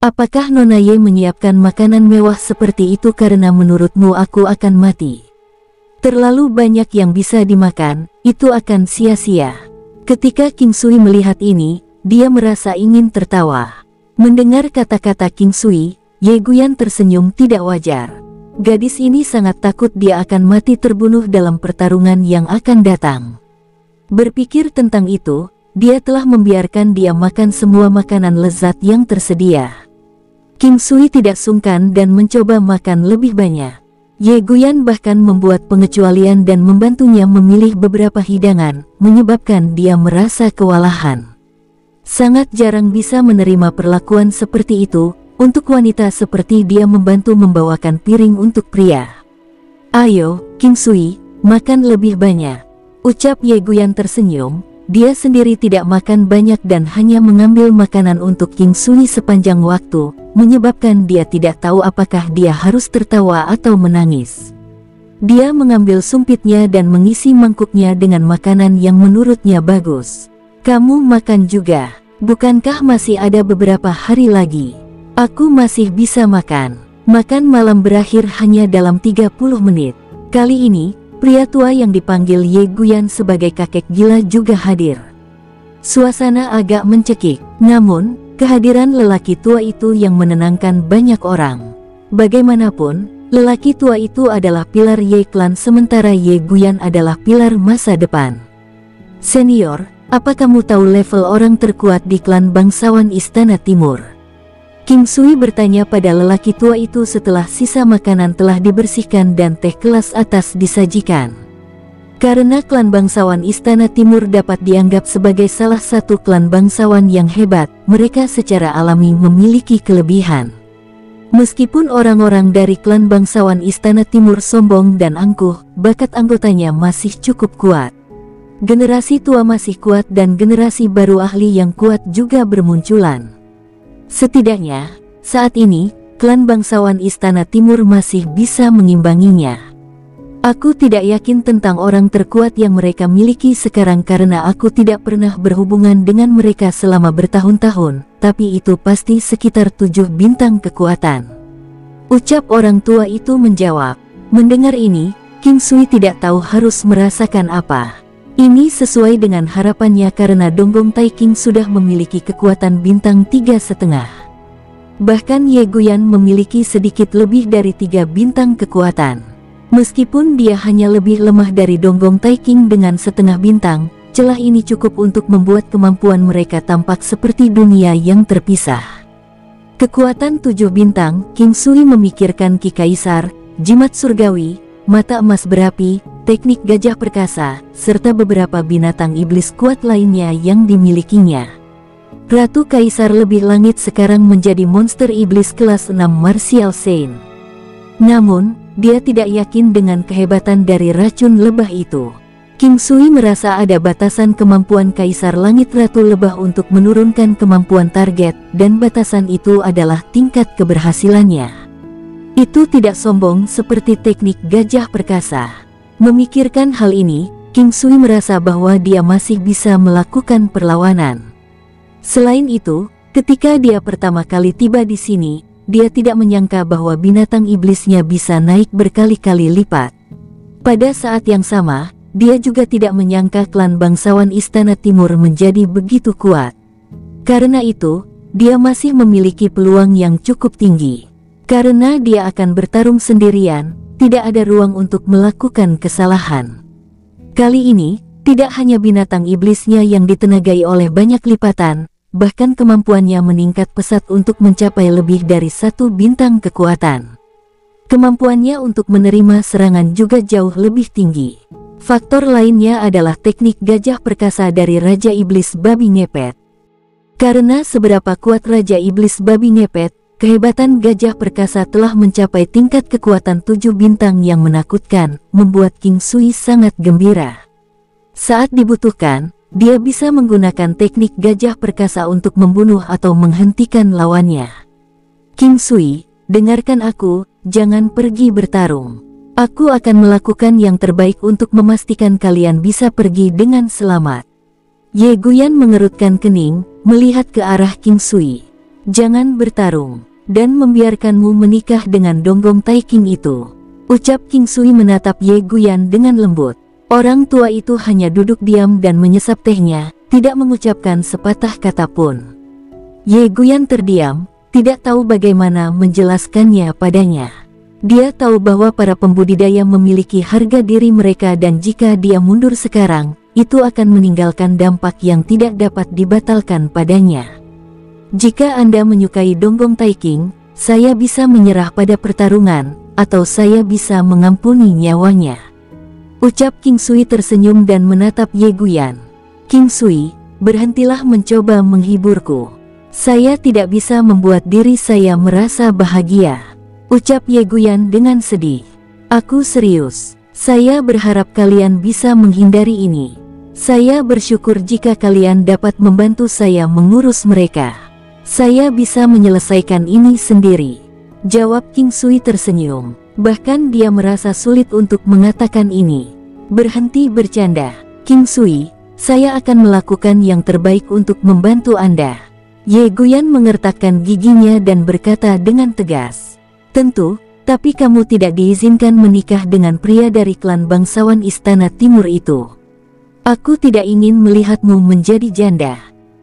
Apakah Nona Ye menyiapkan makanan mewah seperti itu karena menurutmu aku akan mati? Terlalu banyak yang bisa dimakan, itu akan sia-sia. Ketika King Sui melihat ini, dia merasa ingin tertawa. Mendengar kata-kata King Sui, Ye Guyan tersenyum tidak wajar. Gadis ini sangat takut dia akan mati terbunuh dalam pertarungan yang akan datang. Berpikir tentang itu, dia telah membiarkan dia makan semua makanan lezat yang tersedia. King Sui tidak sungkan dan mencoba makan lebih banyak. Ye Guyan bahkan membuat pengecualian dan membantunya memilih beberapa hidangan, menyebabkan dia merasa kewalahan. Sangat jarang bisa menerima perlakuan seperti itu, untuk wanita seperti dia membantu membawakan piring untuk pria. Ayo, King Sui, makan lebih banyak, ucap Ye Guyan tersenyum. Dia sendiri tidak makan banyak dan hanya mengambil makanan untuk King Sui sepanjang waktu, menyebabkan dia tidak tahu apakah dia harus tertawa atau menangis. Dia mengambil sumpitnya dan mengisi mangkuknya dengan makanan yang menurutnya bagus. Kamu makan juga, bukankah masih ada beberapa hari lagi? Aku masih bisa makan. Makan malam berakhir hanya dalam 30 menit. Kali ini, pria tua yang dipanggil Ye Guyan sebagai kakek gila juga hadir. Suasana agak mencekik, namun, kehadiran lelaki tua itu yang menenangkan banyak orang. Bagaimanapun, lelaki tua itu adalah pilar Ye Clan sementara Ye Guyan adalah pilar masa depan. Senior, apa kamu tahu level orang terkuat di klan bangsawan Istana Timur? King Sui bertanya pada lelaki tua itu setelah sisa makanan telah dibersihkan dan teh kelas atas disajikan. Karena klan bangsawan Istana Timur dapat dianggap sebagai salah satu klan bangsawan yang hebat, mereka secara alami memiliki kelebihan. Meskipun orang-orang dari klan bangsawan Istana Timur sombong dan angkuh, bakat anggotanya masih cukup kuat. Generasi tua masih kuat dan generasi baru ahli yang kuat juga bermunculan. Setidaknya, saat ini, klan bangsawan Istana Timur masih bisa mengimbanginya. Aku tidak yakin tentang orang terkuat yang mereka miliki sekarang karena aku tidak pernah berhubungan dengan mereka selama bertahun-tahun, tapi itu pasti sekitar 7 bintang kekuatan. Ucap orang tua itu menjawab. Mendengar ini, King Sui tidak tahu harus merasakan apa. Ini sesuai dengan harapannya karena Donggong Tai King sudah memiliki kekuatan bintang 3,5. Bahkan Ye Guyan memiliki sedikit lebih dari 3 bintang kekuatan. Meskipun dia hanya lebih lemah dari Donggong Tai King dengan 1/2 bintang, celah ini cukup untuk membuat kemampuan mereka tampak seperti dunia yang terpisah. Kekuatan 7 bintang, King Sui memikirkan Ki Kaisar, jimat surgawi, mata emas berapi, teknik gajah perkasa, serta beberapa binatang iblis kuat lainnya yang dimilikinya. Ratu Kaisar Lebih Langit sekarang menjadi monster iblis kelas 6 Martial Saint. Namun, dia tidak yakin dengan kehebatan dari racun lebah itu. King Sui merasa ada batasan kemampuan Kaisar Langit Ratu Lebah untuk menurunkan kemampuan target, dan batasan itu adalah tingkat keberhasilannya. Itu tidak sombong seperti teknik gajah perkasa. Memikirkan hal ini, King Sui merasa bahwa dia masih bisa melakukan perlawanan. Selain itu, ketika dia pertama kali tiba di sini, dia tidak menyangka bahwa binatang iblisnya bisa naik berkali-kali lipat. Pada saat yang sama, dia juga tidak menyangka klan bangsawan Istana Timur menjadi begitu kuat. Karena itu, dia masih memiliki peluang yang cukup tinggi. Karena dia akan bertarung sendirian, tidak ada ruang untuk melakukan kesalahan. Kali ini, tidak hanya binatang iblisnya yang ditenagai oleh banyak lipatan, bahkan kemampuannya meningkat pesat untuk mencapai lebih dari 1 bintang kekuatan. Kemampuannya untuk menerima serangan juga jauh lebih tinggi. Faktor lainnya adalah teknik gajah perkasa dari Raja Iblis Babi Ngepet. Karena seberapa kuat Raja Iblis Babi Ngepet, kehebatan gajah perkasa telah mencapai tingkat kekuatan 7 bintang yang menakutkan, membuat King Sui sangat gembira. Saat dibutuhkan, dia bisa menggunakan teknik gajah perkasa untuk membunuh atau menghentikan lawannya. King Sui, dengarkan aku, jangan pergi bertarung. Aku akan melakukan yang terbaik untuk memastikan kalian bisa pergi dengan selamat. Ye Guyan mengerutkan kening, melihat ke arah King Sui. Jangan bertarung, dan membiarkanmu menikah dengan Donggong Taiking itu. Ucap King Sui menatap Ye Guyan dengan lembut. Orang tua itu hanya duduk diam dan menyesap tehnya, tidak mengucapkan sepatah kata pun. Ye Guyan terdiam, tidak tahu bagaimana menjelaskannya padanya. Dia tahu bahwa para pembudidaya memiliki harga diri mereka dan jika dia mundur sekarang, itu akan meninggalkan dampak yang tidak dapat dibatalkan padanya. Jika Anda menyukai Donggong Taiking, saya bisa menyerah pada pertarungan, atau saya bisa mengampuni nyawanya. Ucap King Sui tersenyum dan menatap Ye Guyan. King Sui, berhentilah mencoba menghiburku. Saya tidak bisa membuat diri saya merasa bahagia. Ucap Ye Guyan dengan sedih. Aku serius. Saya berharap kalian bisa menghindari ini. Saya bersyukur jika kalian dapat membantu saya mengurus mereka. Saya bisa menyelesaikan ini sendiri. Jawab King Sui tersenyum. Bahkan dia merasa sulit untuk mengatakan ini. Berhenti bercanda. King Sui, saya akan melakukan yang terbaik untuk membantu Anda. Ye Guyan mengertakkan giginya dan berkata dengan tegas. Tentu, tapi kamu tidak diizinkan menikah dengan pria dari klan bangsawan Istana Timur itu. Aku tidak ingin melihatmu menjadi janda.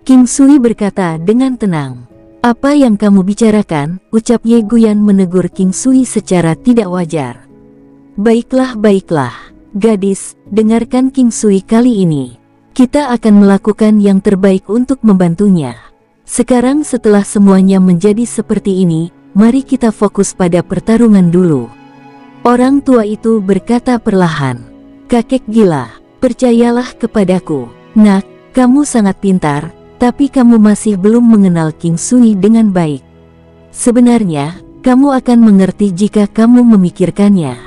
King Sui berkata dengan tenang. Apa yang kamu bicarakan? Ucap Ye Guyan menegur King Sui secara tidak wajar. Baiklah, baiklah. Gadis, dengarkan King Sui kali ini. Kita akan melakukan yang terbaik untuk membantunya. Sekarang setelah semuanya menjadi seperti ini, mari kita fokus pada pertarungan dulu. Orang tua itu berkata perlahan. Kakek gila, percayalah kepadaku. Nak, kamu sangat pintar, tapi kamu masih belum mengenal King Sui dengan baik. Sebenarnya, kamu akan mengerti jika kamu memikirkannya.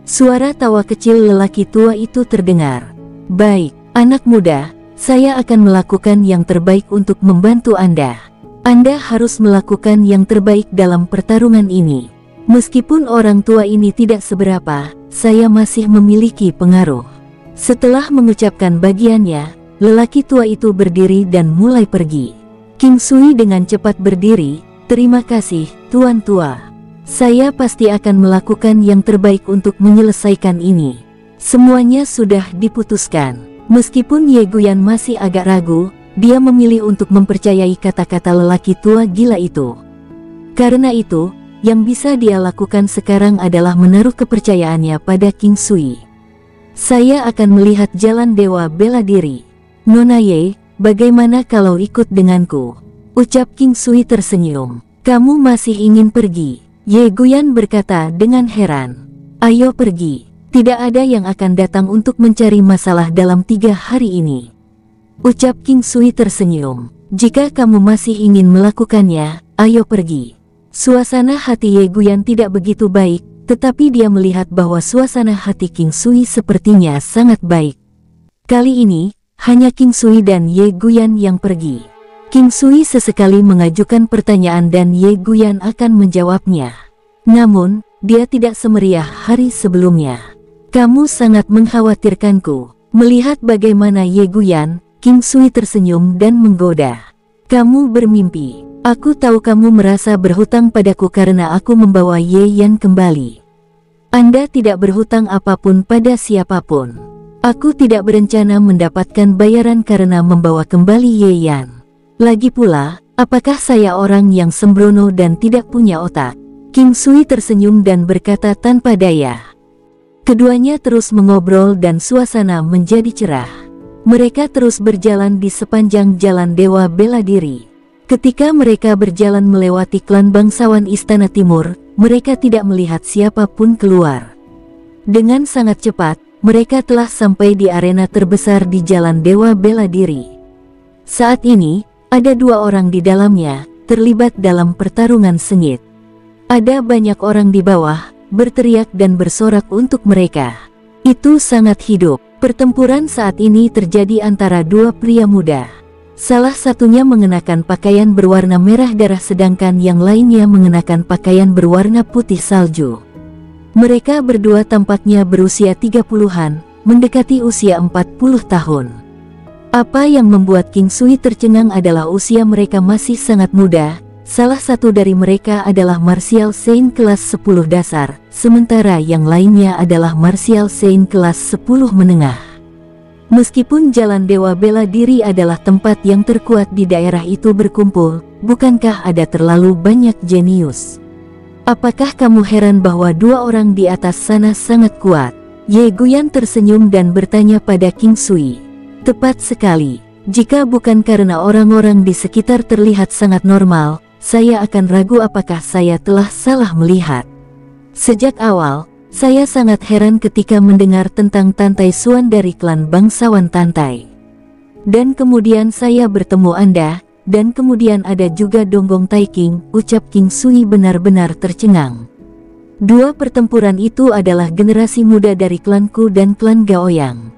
Suara tawa kecil lelaki tua itu terdengar. Baik, anak muda, saya akan melakukan yang terbaik untuk membantu Anda. Anda harus melakukan yang terbaik dalam pertarungan ini. Meskipun orang tua ini tidak seberapa, saya masih memiliki pengaruh. Setelah mengucapkan bagiannya, lelaki tua itu berdiri dan mulai pergi. King Sui dengan cepat berdiri, terima kasih, Tuan Tua. Saya pasti akan melakukan yang terbaik untuk menyelesaikan ini. Semuanya sudah diputuskan. Meskipun Ye Guyan masih agak ragu, dia memilih untuk mempercayai kata-kata lelaki tua gila itu. Karena itu, yang bisa dia lakukan sekarang adalah menaruh kepercayaannya pada King Sui. Saya akan melihat jalan dewa bela diri. Nona Ye, bagaimana kalau ikut denganku? Ucap King Sui tersenyum. Kamu masih ingin pergi? Ye Guyan berkata dengan heran. Ayo pergi. Tidak ada yang akan datang untuk mencari masalah dalam 3 hari ini. Ucap King Sui tersenyum. Jika kamu masih ingin melakukannya, ayo pergi. Suasana hati Ye Guyan tidak begitu baik, tetapi dia melihat bahwa suasana hati King Sui sepertinya sangat baik. Kali ini, hanya King Sui dan Ye Guyan yang pergi. King Sui sesekali mengajukan pertanyaan dan Ye Guyan akan menjawabnya. Namun, dia tidak semeriah hari sebelumnya. Kamu sangat mengkhawatirkanku. Melihat bagaimana Ye Guyan, King Sui tersenyum dan menggoda. Kamu bermimpi. Aku tahu kamu merasa berhutang padaku karena aku membawa Ye Yan kembali. Anda tidak berhutang apapun pada siapapun. Aku tidak berencana mendapatkan bayaran karena membawa kembali Ye Yan. Lagi pula, apakah saya orang yang sembrono dan tidak punya otak? King Sui tersenyum dan berkata tanpa daya. Keduanya terus mengobrol dan suasana menjadi cerah. Mereka terus berjalan di sepanjang jalan Dewa Bela Diri. Ketika mereka berjalan melewati klan bangsawan Istana Timur, mereka tidak melihat siapapun keluar. Dengan sangat cepat, mereka telah sampai di arena terbesar di jalan Dewa Bela Diri. Saat ini, ada 2 orang di dalamnya, terlibat dalam pertarungan sengit. Ada banyak orang di bawah, berteriak dan bersorak untuk mereka. Itu sangat hidup. Pertempuran saat ini terjadi antara 2 pria muda. Salah satunya mengenakan pakaian berwarna merah darah sedangkan yang lainnya mengenakan pakaian berwarna putih salju. Mereka berdua tampaknya berusia 30-an, mendekati usia 40 tahun. Apa yang membuat King Sui tercengang adalah usia mereka masih sangat muda, Salah satu dari mereka adalah Martial Saint kelas 10 dasar, sementara yang lainnya adalah Martial Saint kelas 10 menengah. Meskipun Jalan Dewa Bela Diri adalah tempat yang terkuat di daerah itu berkumpul, bukankah ada terlalu banyak jenius? Apakah kamu heran bahwa dua orang di atas sana sangat kuat? Ye Guyan tersenyum dan bertanya pada King Sui. Tepat sekali. Jika bukan karena orang-orang di sekitar terlihat sangat normal, saya akan ragu apakah saya telah salah melihat. Sejak awal, saya sangat heran ketika mendengar tentang Tantai Suan dari klan bangsawan Tantai. Dan kemudian saya bertemu Anda, dan kemudian ada juga Donggong Taiking, ucap King Sui benar-benar tercengang. Dua pertempuran itu adalah generasi muda dari klanku dan klan Gaoyang.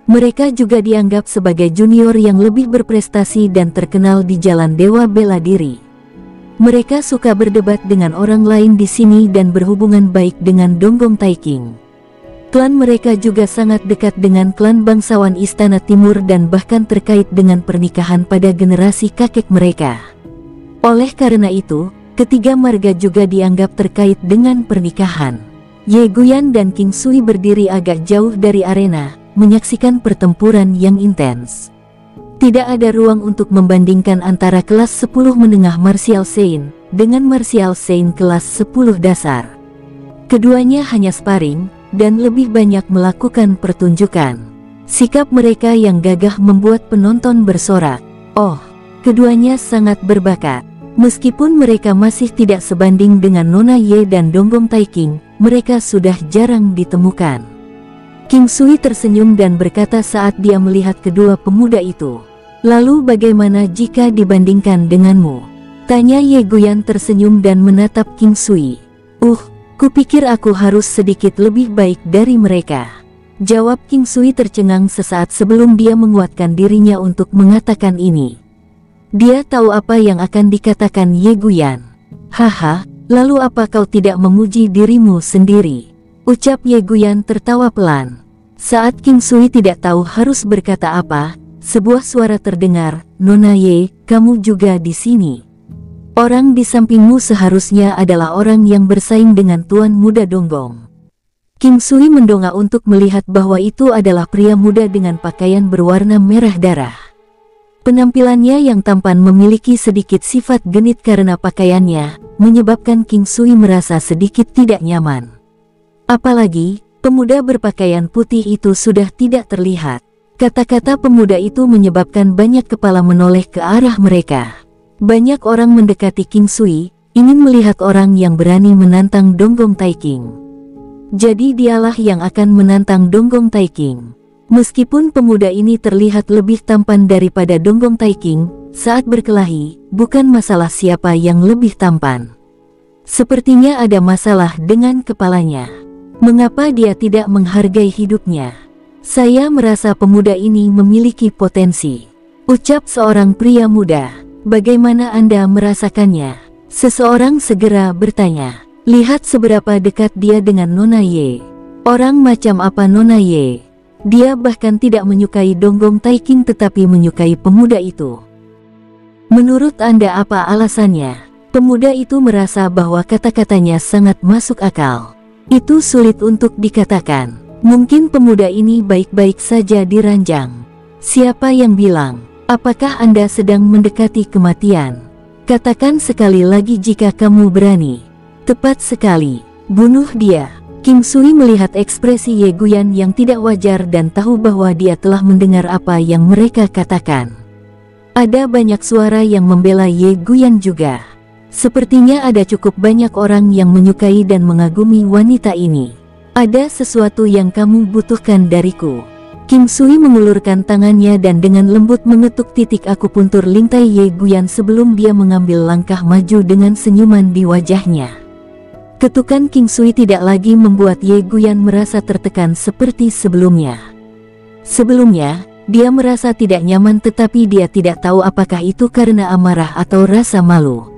Mereka juga dianggap sebagai junior yang lebih berprestasi dan terkenal di Jalan Dewa Bela Diri. Mereka suka berdebat dengan orang lain di sini dan berhubungan baik dengan Donggong Taiking. Klan mereka juga sangat dekat dengan klan bangsawan Istana Timur dan bahkan terkait dengan pernikahan pada generasi kakek mereka. Oleh karena itu, ketiga marga juga dianggap terkait dengan pernikahan. Ye Guyan dan King Sui berdiri agak jauh dari arena, menyaksikan pertempuran yang intens. Tidak ada ruang untuk membandingkan antara kelas 10 menengah Martial Saint dengan Martial Saint kelas 10 dasar. Keduanya hanya sparring, dan lebih banyak melakukan pertunjukan. Sikap mereka yang gagah membuat penonton bersorak. Oh, keduanya sangat berbakat. Meskipun mereka masih tidak sebanding dengan Nona Ye dan Donggong Taiking, mereka sudah jarang ditemukan. King Sui tersenyum dan berkata saat dia melihat kedua pemuda itu. Lalu bagaimana jika dibandingkan denganmu? Tanya Ye Guyan tersenyum dan menatap King Sui. Kupikir aku harus sedikit lebih baik dari mereka. Jawab King Sui tercengang sesaat sebelum dia menguatkan dirinya untuk mengatakan ini. Dia tahu apa yang akan dikatakan Ye Guyan. Haha, lalu apa kau tidak memuji dirimu sendiri? Ucap Ye Guyan tertawa pelan. Saat King Sui tidak tahu harus berkata apa, sebuah suara terdengar, Nona Ye, kamu juga di sini. Orang di sampingmu seharusnya adalah orang yang bersaing dengan Tuan Muda Donggong. King Sui mendongak untuk melihat bahwa itu adalah pria muda dengan pakaian berwarna merah darah. Penampilannya yang tampan memiliki sedikit sifat genit karena pakaiannya, menyebabkan King Sui merasa sedikit tidak nyaman. Apalagi, pemuda berpakaian putih itu sudah tidak terlihat. Kata-kata pemuda itu menyebabkan banyak kepala menoleh ke arah mereka. Banyak orang mendekati King Sui, ingin melihat orang yang berani menantang Donggong Taiking. Jadi dialah yang akan menantang Donggong Taiking. Meskipun pemuda ini terlihat lebih tampan daripada Donggong Taiking, saat berkelahi, bukan masalah siapa yang lebih tampan. Sepertinya ada masalah dengan kepalanya. Mengapa dia tidak menghargai hidupnya? Saya merasa pemuda ini memiliki potensi. Ucap seorang pria muda. Bagaimana Anda merasakannya? Seseorang segera bertanya. Lihat seberapa dekat dia dengan Nona Ye. Orang macam apa Nona Ye? Dia bahkan tidak menyukai Donggong Taiking tetapi menyukai pemuda itu. Menurut Anda apa alasannya? Pemuda itu merasa bahwa kata-katanya sangat masuk akal. Itu sulit untuk dikatakan. Mungkin pemuda ini baik-baik saja diranjang. Siapa yang bilang? Apakah Anda sedang mendekati kematian? Katakan sekali lagi jika kamu berani. Tepat sekali. Bunuh dia. King Sui melihat ekspresi Ye Guyan yang tidak wajar dan tahu bahwa dia telah mendengar apa yang mereka katakan. Ada banyak suara yang membela Ye Guyan juga. Sepertinya ada cukup banyak orang yang menyukai dan mengagumi wanita ini. Ada sesuatu yang kamu butuhkan dariku. King Sui mengulurkan tangannya dan dengan lembut mengetuk titik akupuntur lintai Ye Guyan sebelum dia mengambil langkah maju dengan senyuman di wajahnya. Ketukan King Sui tidak lagi membuat Ye Guyan merasa tertekan seperti sebelumnya. Sebelumnya, dia merasa tidak nyaman tetapi dia tidak tahu apakah itu karena amarah atau rasa malu.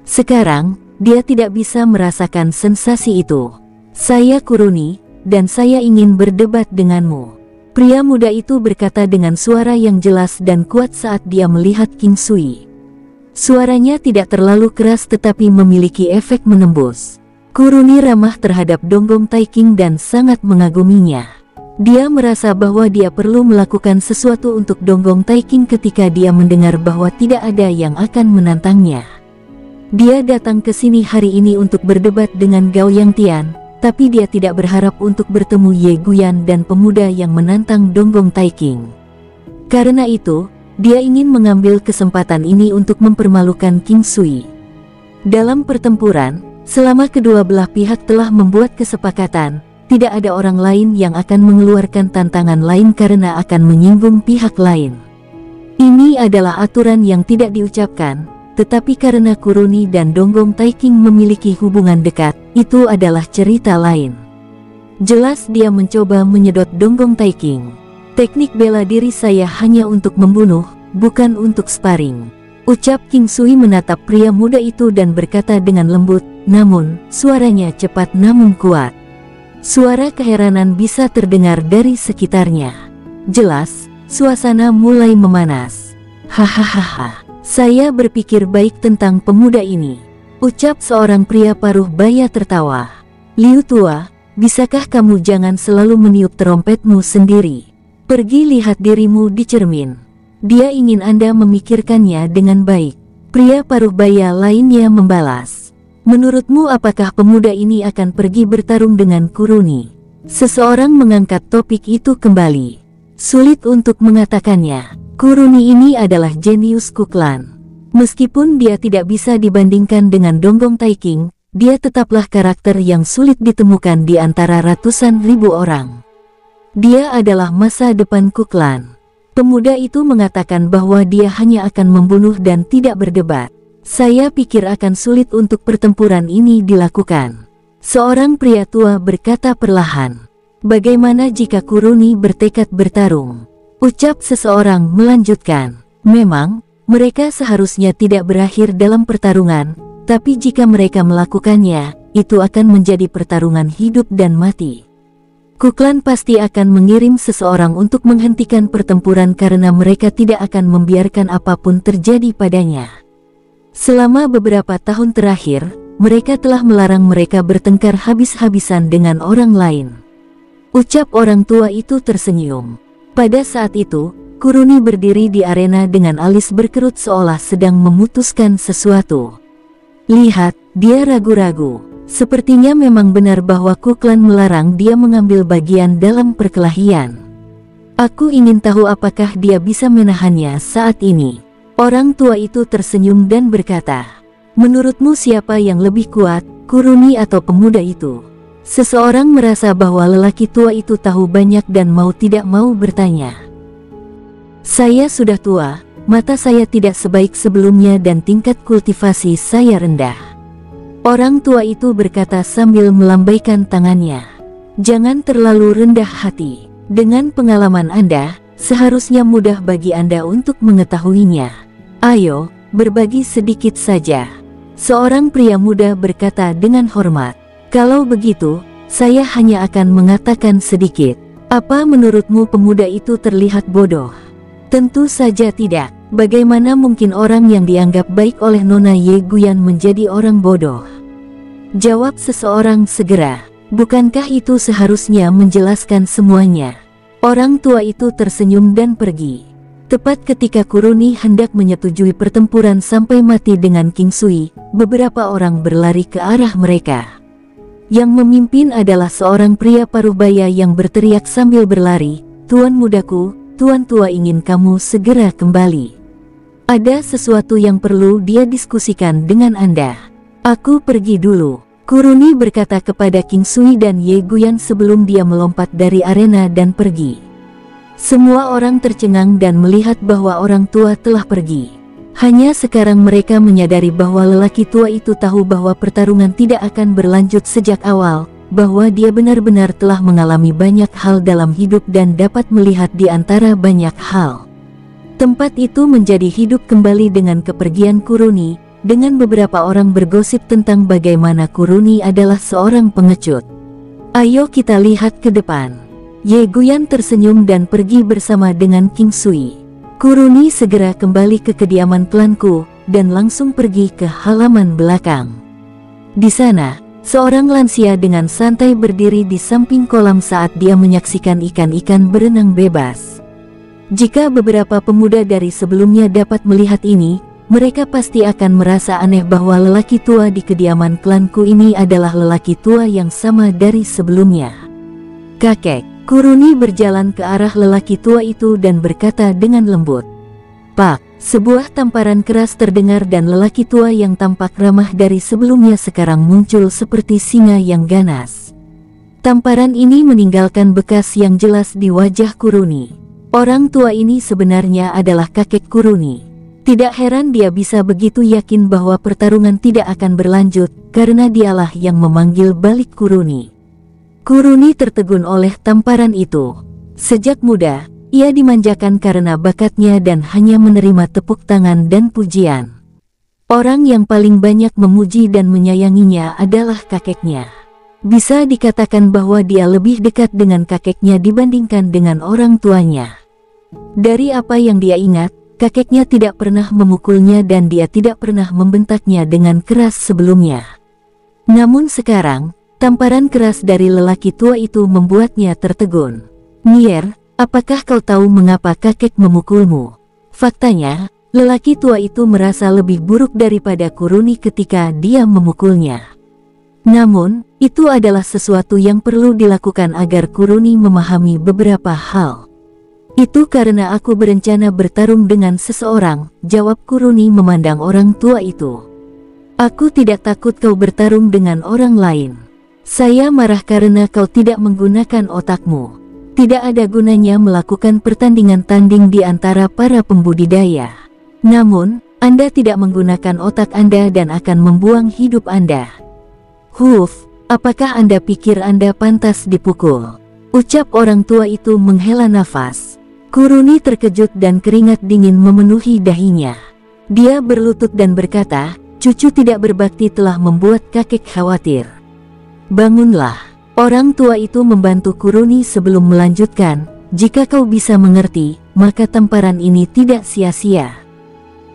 Sekarang, dia tidak bisa merasakan sensasi itu. Saya Kuruni, dan saya ingin berdebat denganmu. Pria muda itu berkata dengan suara yang jelas dan kuat saat dia melihat King Sui. Suaranya tidak terlalu keras tetapi memiliki efek menembus. Kuruni ramah terhadap Donggong Taiking dan sangat mengaguminya. Dia merasa bahwa dia perlu melakukan sesuatu untuk Donggong Taiking ketika dia mendengar bahwa tidak ada yang akan menantangnya. Dia datang ke sini hari ini untuk berdebat dengan Gao Yangtian, tapi dia tidak berharap untuk bertemu Ye Guyan dan pemuda yang menantang Donggong Taiking. Karena itu, dia ingin mengambil kesempatan ini untuk mempermalukan King Sui. Dalam pertempuran, selama kedua belah pihak telah membuat kesepakatan, tidak ada orang lain yang akan mengeluarkan tantangan lain karena akan menyinggung pihak lain. Ini adalah aturan yang tidak diucapkan, tetapi karena Kuruni dan Donggong Taiking memiliki hubungan dekat, itu adalah cerita lain. Jelas dia mencoba menyedot Donggong Taiking. Teknik bela diri saya hanya untuk membunuh, bukan untuk sparring, ucap King Sui menatap pria muda itu dan berkata dengan lembut, namun suaranya cepat namun kuat. Suara keheranan bisa terdengar dari sekitarnya. Jelas, suasana mulai memanas. Hahaha, saya berpikir baik tentang pemuda ini, ucap seorang pria paruh baya tertawa. Liu Tua, bisakah kamu jangan selalu meniup trompetmu sendiri? Pergi lihat dirimu di cermin. Dia ingin Anda memikirkannya dengan baik. Pria paruh baya lainnya membalas. Menurutmu apakah pemuda ini akan pergi bertarung dengan Kuruni? Seseorang mengangkat topik itu kembali. Sulit untuk mengatakannya. Kuruni ini adalah jenius Kuklan. Meskipun dia tidak bisa dibandingkan dengan Donggong Taiking, dia tetaplah karakter yang sulit ditemukan di antara ratusan ribu orang. Dia adalah masa depan Kuklan. Pemuda itu mengatakan bahwa dia hanya akan membunuh dan tidak berdebat. Saya pikir akan sulit untuk pertempuran ini dilakukan. Seorang pria tua berkata perlahan. Bagaimana jika Kuruni bertekad bertarung? Ucap seseorang melanjutkan. Memang, mereka seharusnya tidak berakhir dalam pertarungan, tapi jika mereka melakukannya, itu akan menjadi pertarungan hidup dan mati. Kuklan pasti akan mengirim seseorang untuk menghentikan pertempuran karena mereka tidak akan membiarkan apapun terjadi padanya. Selama beberapa tahun terakhir, mereka telah melarang mereka bertengkar habis-habisan dengan orang lain. Ucap orang tua itu tersenyum. Pada saat itu, Kuruni berdiri di arena dengan alis berkerut seolah sedang memutuskan sesuatu. Lihat, dia ragu-ragu. Sepertinya memang benar bahwa Kuklan melarang dia mengambil bagian dalam perkelahian. Aku ingin tahu apakah dia bisa menahannya saat ini. Orang tua itu tersenyum dan berkata, menurutmu siapa yang lebih kuat, Kuruni atau pemuda itu? Seseorang merasa bahwa lelaki tua itu tahu banyak dan mau tidak mau bertanya. Saya sudah tua, mata saya tidak sebaik sebelumnya dan tingkat kultivasi saya rendah. Orang tua itu berkata sambil melambaikan tangannya. Jangan terlalu rendah hati. Dengan pengalaman Anda, seharusnya mudah bagi Anda untuk mengetahuinya. Ayo, berbagi sedikit saja. Seorang pria muda berkata dengan hormat. Kalau begitu, saya hanya akan mengatakan sedikit. Apa menurutmu pemuda itu terlihat bodoh? Tentu saja tidak. Bagaimana mungkin orang yang dianggap baik oleh Nona Ye Guyan menjadi orang bodoh? Jawab seseorang segera. Bukankah itu seharusnya menjelaskan semuanya? Orang tua itu tersenyum dan pergi. Tepat ketika Kuruni hendak menyetujui pertempuran sampai mati dengan King Sui, beberapa orang berlari ke arah mereka. Yang memimpin adalah seorang pria paruhbaya yang berteriak sambil berlari, Tuan mudaku, Tuan tua ingin kamu segera kembali. Ada sesuatu yang perlu dia diskusikan dengan Anda. Aku pergi dulu. Kuruni berkata kepada King Sui dan Ye Guyan sebelum dia melompat dari arena dan pergi. Semua orang tercengang dan melihat bahwa orang tua telah pergi. Hanya sekarang mereka menyadari bahwa lelaki tua itu tahu bahwa pertarungan tidak akan berlanjut sejak awal, bahwa dia benar-benar telah mengalami banyak hal dalam hidup dan dapat melihat di antara banyak hal. Tempat itu menjadi hidup kembali dengan kepergian Kuruni. Dengan beberapa orang bergosip tentang bagaimana Kuruni adalah seorang pengecut. Ayo kita lihat ke depan. Ye Guyan tersenyum dan pergi bersama dengan King Sui. Kuruni segera kembali ke kediaman klanku, dan langsung pergi ke halaman belakang. Di sana, seorang lansia dengan santai berdiri di samping kolam saat dia menyaksikan ikan-ikan berenang bebas. Jika beberapa pemuda dari sebelumnya dapat melihat ini, mereka pasti akan merasa aneh bahwa lelaki tua di kediaman klanku ini adalah lelaki tua yang sama dari sebelumnya. Kakek Kuruni berjalan ke arah lelaki tua itu dan berkata dengan lembut, "Pak." Sebuah tamparan keras terdengar dan lelaki tua yang tampak ramah dari sebelumnya sekarang muncul seperti singa yang ganas. Tamparan ini meninggalkan bekas yang jelas di wajah Kuruni. Orang tua ini sebenarnya adalah kakek Kuruni. Tidak heran dia bisa begitu yakin bahwa pertarungan tidak akan berlanjut, karena dialah yang memanggil balik Kuruni. Kuruni tertegun oleh tamparan itu. Sejak muda, ia dimanjakan karena bakatnya dan hanya menerima tepuk tangan dan pujian. Orang yang paling banyak memuji dan menyayanginya adalah kakeknya. Bisa dikatakan bahwa dia lebih dekat dengan kakeknya dibandingkan dengan orang tuanya. Dari apa yang dia ingat, kakeknya tidak pernah memukulnya dan dia tidak pernah membentaknya dengan keras sebelumnya. Namun sekarang, tamparan keras dari lelaki tua itu membuatnya tertegun. "Nier, apakah kau tahu mengapa kakek memukulmu?" Faktanya, lelaki tua itu merasa lebih buruk daripada Kuruni ketika dia memukulnya. Namun, itu adalah sesuatu yang perlu dilakukan agar Kuruni memahami beberapa hal. "Itu karena aku berencana bertarung dengan seseorang," jawab Kuruni memandang orang tua itu. "Aku tidak takut kau bertarung dengan orang lain. Saya marah karena kau tidak menggunakan otakmu. Tidak ada gunanya melakukan pertandingan tanding di antara para pembudidaya. Namun, Anda tidak menggunakan otak Anda dan akan membuang hidup Anda. Huf, apakah Anda pikir Anda pantas dipukul?" Ucap orang tua itu menghela nafas. Kuruni terkejut dan keringat dingin memenuhi dahinya. Dia berlutut dan berkata, "Cucu tidak berbakti telah membuat kakek khawatir. Bangunlah." Orang tua itu membantu Kuruni sebelum melanjutkan, "Jika kau bisa mengerti, maka tamparan ini tidak sia-sia.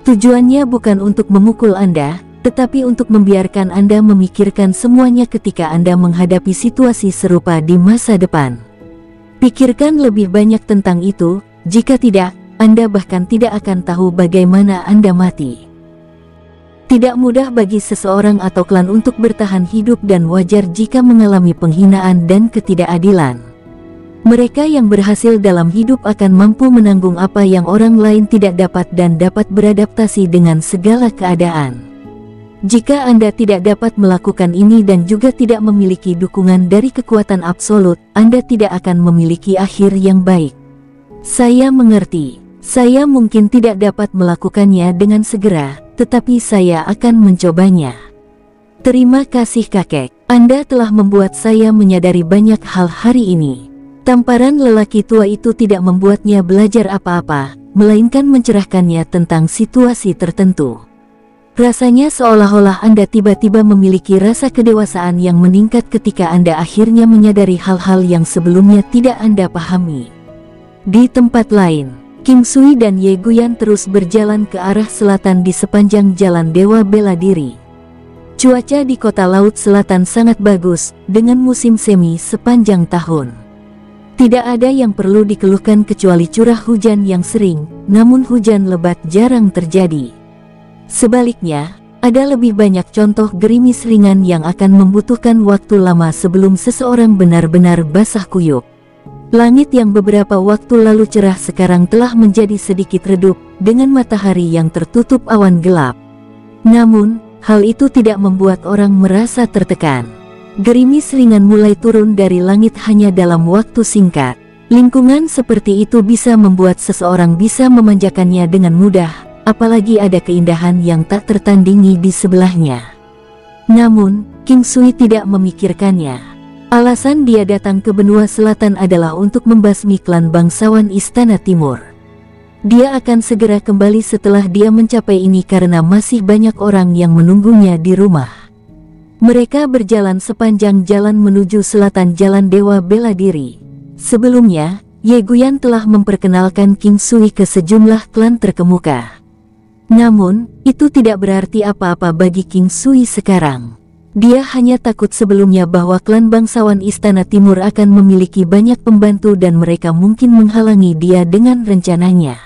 Tujuannya bukan untuk memukul Anda, tetapi untuk membiarkan Anda memikirkan semuanya ketika Anda menghadapi situasi serupa di masa depan. Pikirkan lebih banyak tentang itu, jika tidak, Anda bahkan tidak akan tahu bagaimana Anda mati." Tidak mudah bagi seseorang atau klan untuk bertahan hidup dan wajar jika mengalami penghinaan dan ketidakadilan. Mereka yang berhasil dalam hidup akan mampu menanggung apa yang orang lain tidak dapat dan dapat beradaptasi dengan segala keadaan. Jika Anda tidak dapat melakukan ini dan juga tidak memiliki dukungan dari kekuatan absolut, Anda tidak akan memiliki akhir yang baik. Saya mengerti. Saya mungkin tidak dapat melakukannya dengan segera, tetapi saya akan mencobanya. Terima kasih kakek, Anda telah membuat saya menyadari banyak hal hari ini. Tamparan lelaki tua itu tidak membuatnya belajar apa-apa, melainkan mencerahkannya tentang situasi tertentu. Rasanya seolah-olah Anda tiba-tiba memiliki rasa kedewasaan yang meningkat ketika Anda akhirnya menyadari hal-hal yang sebelumnya tidak Anda pahami. Di tempat lain, King Sui dan Ye Guyan terus berjalan ke arah selatan di sepanjang jalan Dewa Bela Diri. Cuaca di kota laut selatan sangat bagus, dengan musim semi sepanjang tahun. Tidak ada yang perlu dikeluhkan kecuali curah hujan yang sering, namun hujan lebat jarang terjadi. Sebaliknya, ada lebih banyak contoh gerimis ringan yang akan membutuhkan waktu lama sebelum seseorang benar-benar basah kuyup. Langit yang beberapa waktu lalu cerah sekarang telah menjadi sedikit redup, dengan matahari yang tertutup awan gelap. Namun, hal itu tidak membuat orang merasa tertekan. Gerimis ringan mulai turun dari langit hanya dalam waktu singkat. Lingkungan seperti itu bisa membuat seseorang bisa memanjakannya dengan mudah, apalagi ada keindahan yang tak tertandingi di sebelahnya. Namun, King Sui tidak memikirkannya. Alasan dia datang ke benua selatan adalah untuk membasmi klan bangsawan Istana Timur. Dia akan segera kembali setelah dia mencapai ini karena masih banyak orang yang menunggunya di rumah. Mereka berjalan sepanjang jalan menuju selatan Jalan Dewa Bela Diri. Sebelumnya, Ye Guyan telah memperkenalkan King Sui ke sejumlah klan terkemuka. Namun, itu tidak berarti apa-apa bagi King Sui sekarang. Dia hanya takut sebelumnya bahwa klan bangsawan Istana Timur akan memiliki banyak pembantu dan mereka mungkin menghalangi dia dengan rencananya.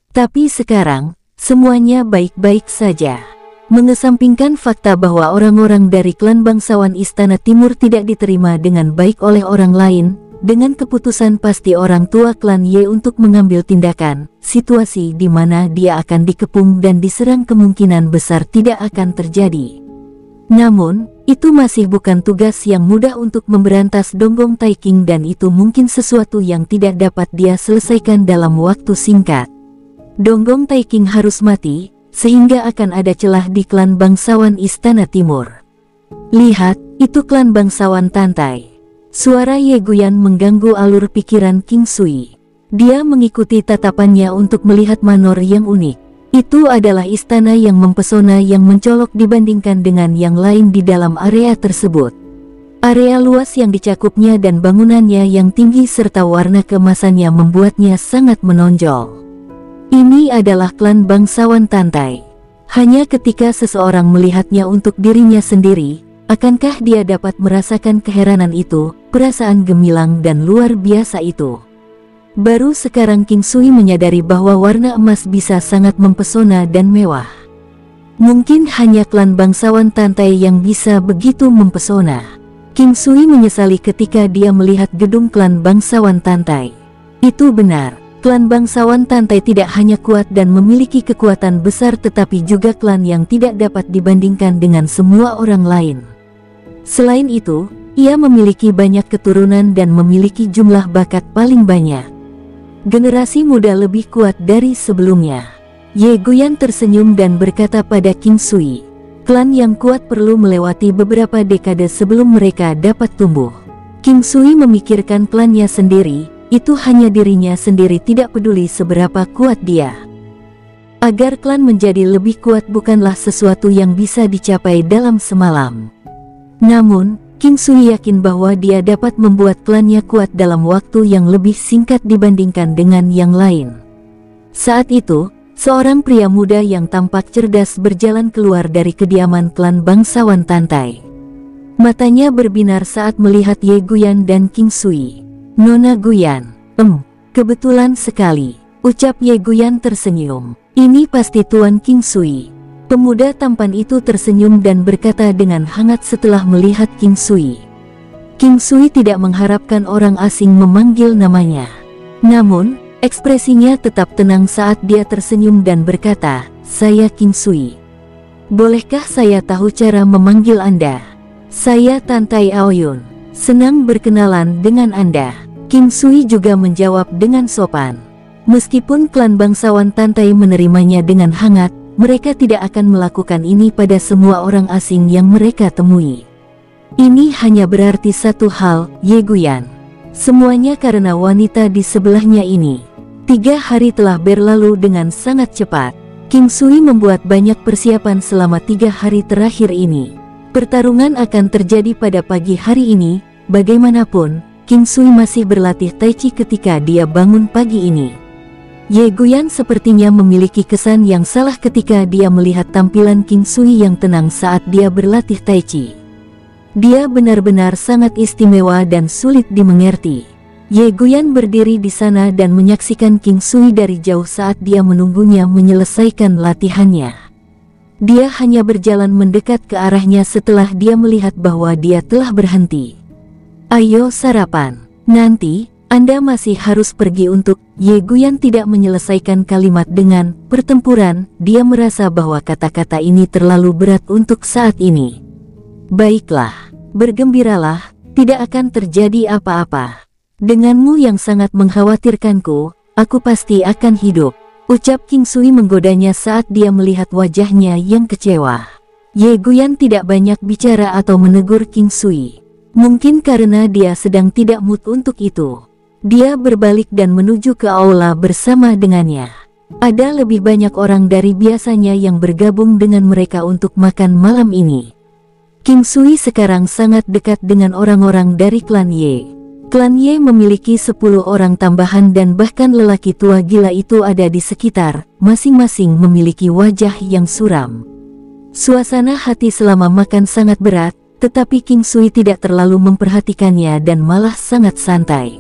Tapi sekarang, semuanya baik-baik saja. Mengesampingkan fakta bahwa orang-orang dari klan bangsawan Istana Timur tidak diterima dengan baik oleh orang lain, dengan keputusan pasti orang tua klan Ye untuk mengambil tindakan, situasi di mana dia akan dikepung dan diserang kemungkinan besar tidak akan terjadi. Namun, itu masih bukan tugas yang mudah untuk memberantas Donggong Taiking dan itu mungkin sesuatu yang tidak dapat dia selesaikan dalam waktu singkat. Donggong Taiking harus mati, sehingga akan ada celah di klan bangsawan Istana Timur. Lihat, itu klan bangsawan Tantai. Suara Ye Guyan mengganggu alur pikiran King Sui. Dia mengikuti tatapannya untuk melihat manor yang unik. Itu adalah istana yang mempesona yang mencolok dibandingkan dengan yang lain di dalam area tersebut. Area luas yang dicakupnya dan bangunannya yang tinggi serta warna keemasannya membuatnya sangat menonjol. Ini adalah klan bangsawan Tantai. Hanya ketika seseorang melihatnya untuk dirinya sendiri, akankah dia dapat merasakan keheranan itu, perasaan gemilang dan luar biasa itu. Baru sekarang King Sui menyadari bahwa warna emas bisa sangat mempesona dan mewah. Mungkin hanya klan bangsawan Tantai yang bisa begitu mempesona. King Sui menyesali ketika dia melihat gedung klan bangsawan Tantai. Itu benar, klan bangsawan Tantai tidak hanya kuat dan memiliki kekuatan besar tetapi juga klan yang tidak dapat dibandingkan dengan semua orang lain. Selain itu, ia memiliki banyak keturunan dan memiliki jumlah bakat paling banyak. Generasi muda lebih kuat dari sebelumnya. Ye Guyan tersenyum dan berkata pada King Sui, klan yang kuat perlu melewati beberapa dekade sebelum mereka dapat tumbuh. King Sui memikirkan klannya sendiri, itu hanya dirinya sendiri tidak peduli seberapa kuat dia. Agar klan menjadi lebih kuat bukanlah sesuatu yang bisa dicapai dalam semalam. Namun, King Sui yakin bahwa dia dapat membuat klannya kuat dalam waktu yang lebih singkat dibandingkan dengan yang lain. Saat itu, seorang pria muda yang tampak cerdas berjalan keluar dari kediaman klan bangsawan Tantai. Matanya berbinar saat melihat Ye Guyan dan King Sui. Nona Guyan, kebetulan sekali, ucap Ye Guyan tersenyum. Ini pasti Tuan King Sui. Pemuda tampan itu tersenyum dan berkata dengan hangat setelah melihat King Sui. King Sui tidak mengharapkan orang asing memanggil namanya. Namun, ekspresinya tetap tenang saat dia tersenyum dan berkata, "Saya King Sui. Bolehkah saya tahu cara memanggil Anda?" "Saya Tantai Aoyun. Senang berkenalan dengan Anda." King Sui juga menjawab dengan sopan. Meskipun klan bangsawan Tantai menerimanya dengan hangat, mereka tidak akan melakukan ini pada semua orang asing yang mereka temui. Ini hanya berarti satu hal, Ye Guyan. Semuanya karena wanita di sebelahnya ini. 3 hari telah berlalu dengan sangat cepat. King Sui membuat banyak persiapan selama 3 hari terakhir ini. Pertarungan akan terjadi pada pagi hari ini. Bagaimanapun, King Sui masih berlatih Tai Chi ketika dia bangun pagi ini. Ye Guyan sepertinya memiliki kesan yang salah ketika dia melihat tampilan King Sui yang tenang saat dia berlatih Tai Chi. Dia benar-benar sangat istimewa dan sulit dimengerti. Ye Guyan berdiri di sana dan menyaksikan King Sui dari jauh saat dia menunggunya menyelesaikan latihannya. Dia hanya berjalan mendekat ke arahnya setelah dia melihat bahwa dia telah berhenti. "Ayo sarapan, nanti Anda masih harus pergi untuk..." Ye Guyan tidak menyelesaikan kalimat dengan pertempuran. Dia merasa bahwa kata-kata ini terlalu berat untuk saat ini. "Baiklah, bergembiralah, tidak akan terjadi apa-apa. Denganmu yang sangat mengkhawatirkanku, aku pasti akan hidup," ucap King Sui menggodanya saat dia melihat wajahnya yang kecewa. Ye Guyan tidak banyak bicara atau menegur King Sui. Mungkin karena dia sedang tidak mood untuk itu. Dia berbalik dan menuju ke aula bersama dengannya. Ada lebih banyak orang dari biasanya yang bergabung dengan mereka untuk makan malam ini. King Sui sekarang sangat dekat dengan orang-orang dari klan Ye. Klan Ye memiliki 10 orang tambahan dan bahkan lelaki tua gila itu ada di sekitar, masing-masing memiliki wajah yang suram. Suasana hati selama makan sangat berat, tetapi King Sui tidak terlalu memperhatikannya dan malah sangat santai.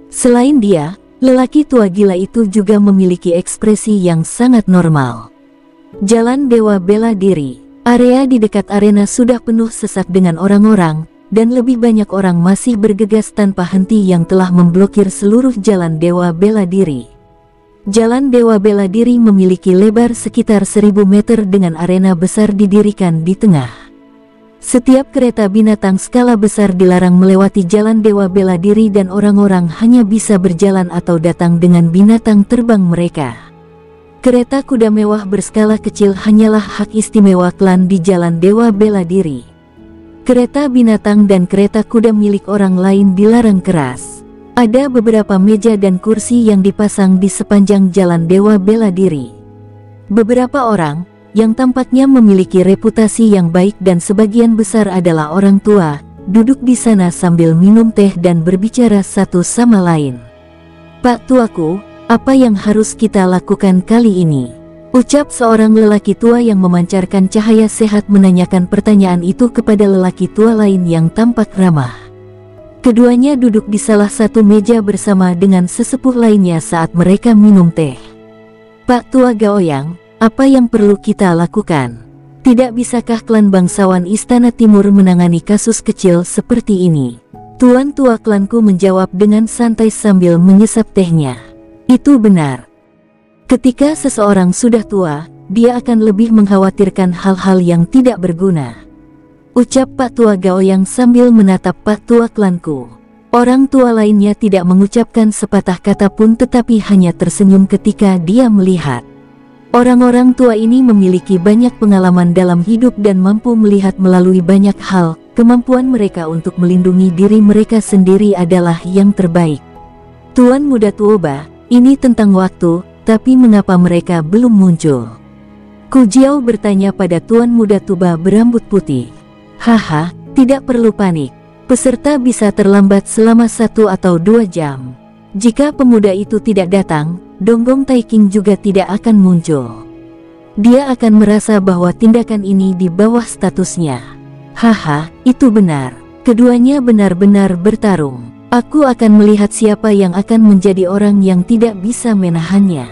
Selain dia, lelaki tua gila itu juga memiliki ekspresi yang sangat normal. Jalan Dewa Bela Diri. Area di dekat arena sudah penuh sesak dengan orang-orang, dan lebih banyak orang masih bergegas tanpa henti yang telah memblokir seluruh jalan Dewa Bela Diri. Jalan Dewa Bela Diri memiliki lebar sekitar 1000 meter dengan arena besar didirikan di tengah. Setiap kereta binatang skala besar dilarang melewati jalan Dewa Bela Diri dan orang-orang hanya bisa berjalan atau datang dengan binatang terbang mereka. Kereta kuda mewah berskala kecil hanyalah hak istimewa klan di jalan Dewa Bela Diri. Kereta binatang dan kereta kuda milik orang lain dilarang keras. Ada beberapa meja dan kursi yang dipasang di sepanjang jalan Dewa Bela Diri. Beberapa orang, yang tampaknya memiliki reputasi yang baik dan sebagian besar adalah orang tua, duduk di sana sambil minum teh dan berbicara satu sama lain. "Pak tuaku, apa yang harus kita lakukan kali ini?" Ucap seorang lelaki tua yang memancarkan cahaya sehat menanyakan pertanyaan itu kepada lelaki tua lain yang tampak ramah. Keduanya duduk di salah satu meja bersama dengan sesepuh lainnya saat mereka minum teh. "Pak Tua Gaoyang, apa yang perlu kita lakukan? Tidak bisakah klan bangsawan Istana Timur menangani kasus kecil seperti ini?" Tuan tua klanku menjawab dengan santai sambil menyesap tehnya. "Itu benar. Ketika seseorang sudah tua, dia akan lebih mengkhawatirkan hal-hal yang tidak berguna," ucap Pak Tua Gaoyang sambil menatap Pak Tua klanku. Orang tua lainnya tidak mengucapkan sepatah kata pun tetapi hanya tersenyum ketika dia melihat. Orang-orang tua ini memiliki banyak pengalaman dalam hidup dan mampu melihat melalui banyak hal. Kemampuan mereka untuk melindungi diri mereka sendiri adalah yang terbaik. "Tuan Muda Tuoba, ini tentang waktu. Tapi mengapa mereka belum muncul?" Ku Jiao bertanya pada Tuan Muda Tuba berambut putih. "Haha, tidak perlu panik. Peserta bisa terlambat selama 1 atau 2 jam. Jika pemuda itu tidak datang, Donggong Taiking juga tidak akan muncul. Dia akan merasa bahwa tindakan ini di bawah statusnya." "Haha, itu benar. Keduanya benar-benar bertarung. Aku akan melihat siapa yang akan menjadi orang yang tidak bisa menahannya,"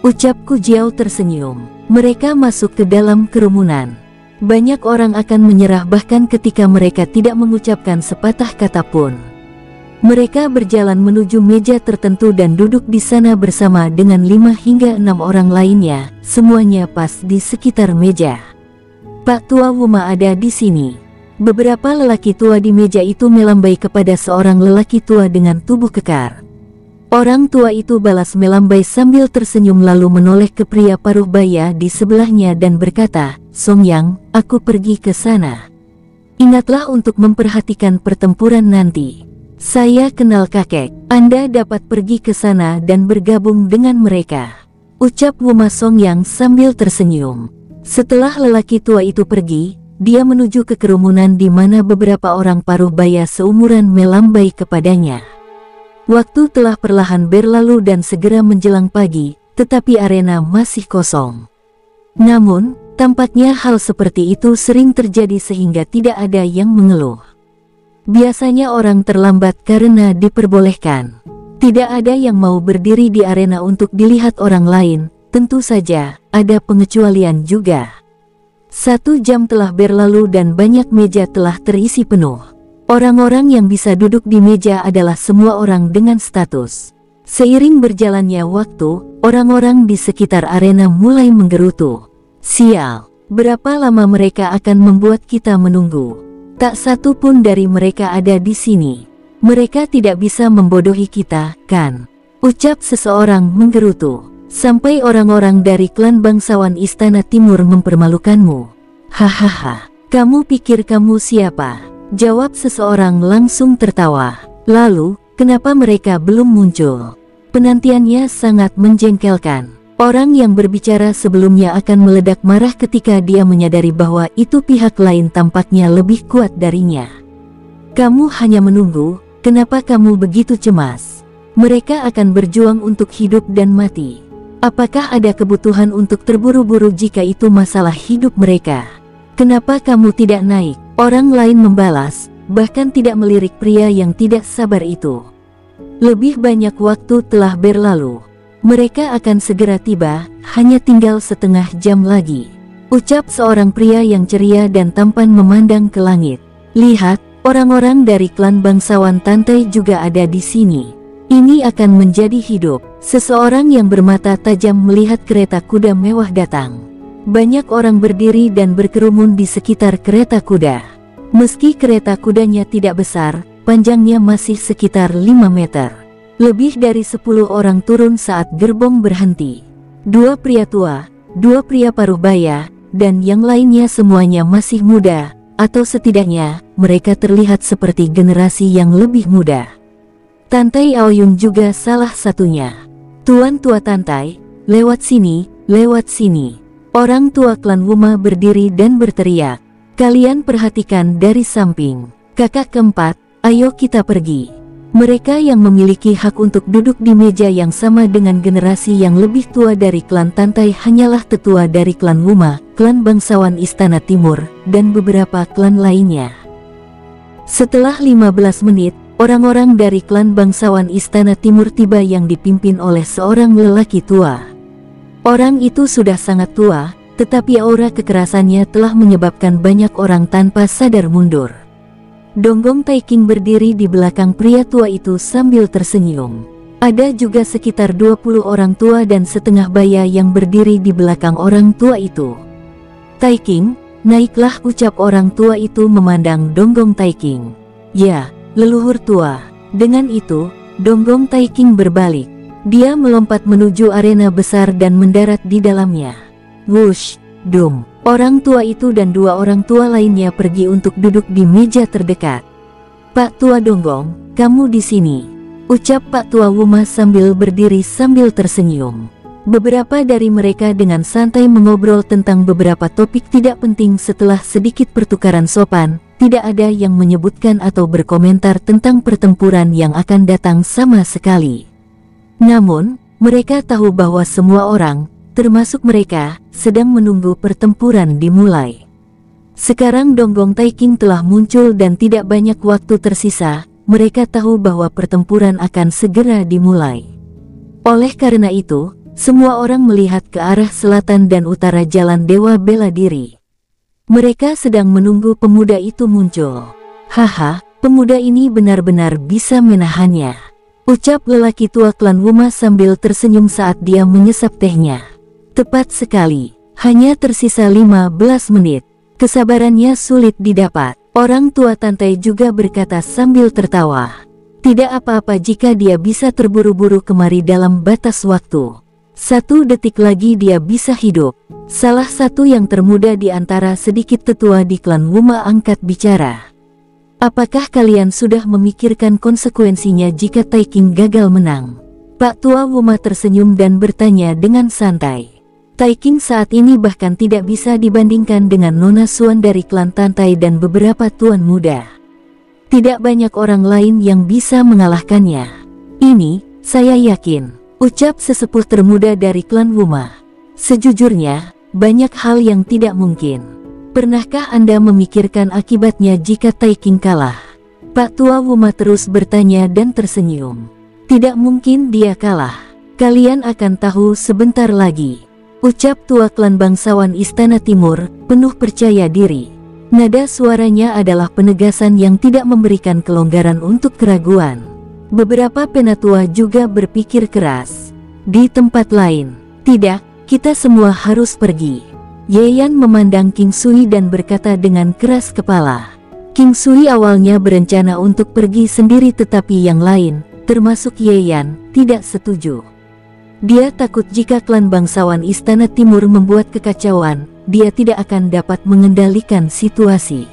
ucap Ku Jiao tersenyum. Mereka masuk ke dalam kerumunan. Banyak orang akan menyerah bahkan ketika mereka tidak mengucapkan sepatah kata pun. Mereka berjalan menuju meja tertentu dan duduk di sana bersama dengan 5 hingga 6 orang lainnya, semuanya pas di sekitar meja. "Pak Tua Wuma ada di sini." Beberapa lelaki tua di meja itu melambai kepada seorang lelaki tua dengan tubuh kekar. Orang tua itu balas melambai sambil tersenyum lalu menoleh ke pria paruh baya di sebelahnya dan berkata, "Song Yang, aku pergi ke sana. Ingatlah untuk memperhatikan pertempuran nanti. Saya kenal kakek, Anda dapat pergi ke sana dan bergabung dengan mereka," ucap Wuma Song Yang sambil tersenyum. Setelah lelaki tua itu pergi, dia menuju ke kerumunan di mana beberapa orang paruh baya seumuran melambai kepadanya. Waktu telah perlahan berlalu dan segera menjelang pagi, tetapi arena masih kosong. Namun, tampaknya hal seperti itu sering terjadi sehingga tidak ada yang mengeluh. Biasanya orang terlambat karena diperbolehkan. Tidak ada yang mau berdiri di arena untuk dilihat orang lain, tentu saja, ada pengecualian juga. 1 jam telah berlalu dan banyak meja telah terisi penuh. Orang-orang yang bisa duduk di meja adalah semua orang dengan status. Seiring berjalannya waktu, orang-orang di sekitar arena mulai menggerutu. "Sial, berapa lama mereka akan membuat kita menunggu? Tak satu pun dari mereka ada di sini. Mereka tidak bisa membodohi kita, kan?" ucap seseorang menggerutu. "Sampai orang-orang dari klan bangsawan Istana Timur mempermalukanmu. Hahaha, kamu pikir kamu siapa?" jawab seseorang langsung tertawa. "Lalu, kenapa mereka belum muncul?" Penantiannya sangat menjengkelkan. Orang yang berbicara sebelumnya akan meledak marah ketika dia menyadari bahwa itu pihak lain tampaknya lebih kuat darinya. "Kamu hanya menunggu, Kenapa kamu begitu cemas? Mereka akan berjuang untuk hidup dan mati. Apakah ada kebutuhan untuk terburu-buru jika itu masalah hidup mereka? Kenapa kamu tidak naik? Orang lain membalas, bahkan tidak melirik pria yang tidak sabar itu. Lebih banyak waktu telah berlalu. Mereka akan segera tiba, hanya tinggal setengah jam lagi. Ucap seorang pria yang ceria dan tampan memandang ke langit. Lihat, orang-orang dari klan bangsawan Tantai juga ada di sini. Ini akan menjadi hidup. Seseorang yang bermata tajam melihat kereta kuda mewah datang. Banyak orang berdiri dan berkerumun di sekitar kereta kuda. Meski kereta kudanya tidak besar, panjangnya masih sekitar 5 meter. Lebih dari 10 orang turun saat gerbong berhenti. 2 pria tua, 2 pria paruh baya, dan yang lainnya semuanya masih muda, atau setidaknya mereka terlihat seperti generasi yang lebih muda. Tantai Aoyun juga salah satunya. Tuan tua Tantai, lewat sini, lewat sini. Orang tua klan Wuma berdiri dan berteriak. Kalian perhatikan dari samping. Kakak keempat, ayo kita pergi. Mereka yang memiliki hak untuk duduk di meja yang sama dengan generasi yang lebih tua dari klan Tantai hanyalah tetua dari klan Wuma, klan bangsawan Istana Timur, dan beberapa klan lainnya. Setelah 15 menit, orang-orang dari klan bangsawan Istana Timur tiba yang dipimpin oleh seorang lelaki tua. Orang itu sudah sangat tua, tetapi aura kekerasannya telah menyebabkan banyak orang tanpa sadar mundur. Donggong Taiking berdiri di belakang pria tua itu sambil tersenyum. Ada juga sekitar 20 orang tua dan setengah baya yang berdiri di belakang orang tua itu. Taiking, naiklah, ucap orang tua itu memandang Donggong Taiking. Ya, leluhur tua. Dengan itu, Donggong Taiking berbalik. Dia melompat menuju arena besar dan mendarat di dalamnya. Wush, dum. Orang tua itu dan 2 orang tua lainnya pergi untuk duduk di meja terdekat. Pak Tua Donggong, kamu di sini, ucap Pak Tua Wuma sambil berdiri sambil tersenyum. Beberapa dari mereka dengan santai mengobrol tentang beberapa topik tidak penting. Setelah sedikit pertukaran sopan, tidak ada yang menyebutkan atau berkomentar tentang pertempuran yang akan datang sama sekali. Namun, mereka tahu bahwa semua orang, termasuk mereka, sedang menunggu pertempuran dimulai. Sekarang Donggong Taiking telah muncul dan tidak banyak waktu tersisa. Mereka tahu bahwa pertempuran akan segera dimulai. Oleh karena itu, semua orang melihat ke arah selatan dan utara jalan Dewa Bela Diri. Mereka sedang menunggu pemuda itu muncul. Haha, pemuda ini benar-benar bisa menahannya, ucap lelaki tua klan Wuma sambil tersenyum saat dia menyesap tehnya. Tepat sekali, hanya tersisa 15 menit. Kesabarannya sulit didapat. Orang tua Tantai juga berkata sambil tertawa. Tidak apa-apa jika dia bisa terburu-buru kemari dalam batas waktu. 1 detik lagi dia bisa hidup. Salah satu yang termuda di antara sedikit tetua di klan Wuma angkat bicara. Apakah kalian sudah memikirkan konsekuensinya jika Taiking gagal menang? Pak Tua Wuma tersenyum dan bertanya dengan santai. Taiking saat ini bahkan tidak bisa dibandingkan dengan Nona Suan dari klan Tantai dan beberapa tuan muda. Tidak banyak orang lain yang bisa mengalahkannya. Ini, saya yakin, ucap sesepuh termuda dari klan Wuma. Sejujurnya, banyak hal yang tidak mungkin. Pernahkah Anda memikirkan akibatnya jika Taiking kalah? Pak Tua Wuma terus bertanya dan tersenyum. Tidak mungkin dia kalah. Kalian akan tahu sebentar lagi, ucap tua klan bangsawan Istana Timur, penuh percaya diri. Nada suaranya adalah penegasan yang tidak memberikan kelonggaran untuk keraguan. Beberapa penatua juga berpikir keras. Di tempat lain, tidak, kita semua harus pergi. Yeyan memandang King Sui dan berkata dengan keras kepala. King Sui awalnya berencana untuk pergi sendiri tetapi yang lain, termasuk Yeyan, tidak setuju. Dia takut jika klan bangsawan Istana Timur membuat kekacauan, dia tidak akan dapat mengendalikan situasi.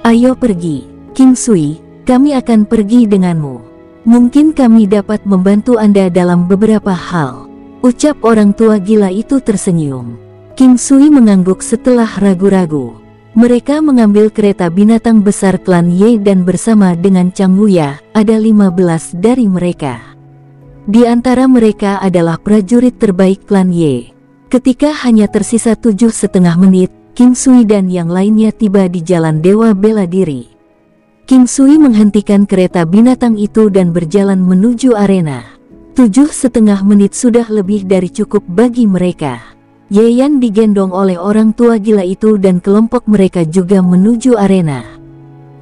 Ayo pergi, King Sui, kami akan pergi denganmu. Mungkin kami dapat membantu Anda dalam beberapa hal, ucap orang tua gila itu tersenyum. King Sui mengangguk setelah ragu-ragu. Mereka mengambil kereta binatang besar klan Ye dan bersama dengan Chang Wuya, ada 15 dari mereka. Di antara mereka adalah prajurit terbaik klan Ye. Ketika hanya tersisa 7,5 menit, King Sui dan yang lainnya tiba di Jalan Dewa Bela Diri. King Sui menghentikan kereta binatang itu dan berjalan menuju arena. 7,5 menit sudah lebih dari cukup bagi mereka. Ye Yan digendong oleh orang tua gila itu dan kelompok mereka juga menuju arena.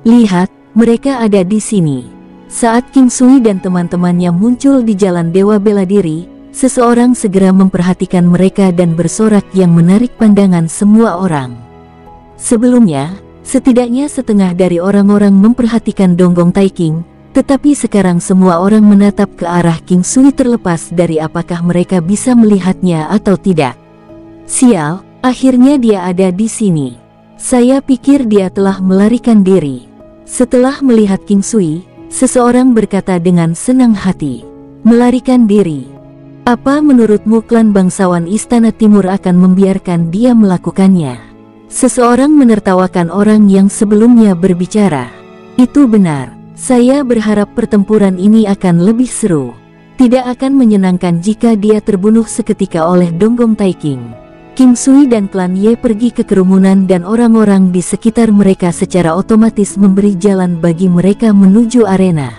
Lihat, mereka ada di sini. Saat King Sui dan teman-temannya muncul di Jalan Dewa Bela Diri, seseorang segera memperhatikan mereka dan bersorak yang menarik pandangan semua orang. Sebelumnya, setidaknya setengah dari orang-orang memperhatikan Donggong Taiking, tetapi sekarang semua orang menatap ke arah King Sui terlepas dari apakah mereka bisa melihatnya atau tidak. Sial, akhirnya dia ada di sini. Saya pikir dia telah melarikan diri. Setelah melihat King Sui, seseorang berkata dengan senang hati, "Melarikan diri? Apa menurutmu klan bangsawan Istana Timur akan membiarkan dia melakukannya?" Seseorang menertawakan orang yang sebelumnya berbicara. "Itu benar. Saya berharap pertempuran ini akan lebih seru. Tidak akan menyenangkan jika dia terbunuh seketika oleh Donggong Taiking." King Sui dan klan Ye pergi ke kerumunan dan orang-orang di sekitar mereka secara otomatis memberi jalan bagi mereka menuju arena.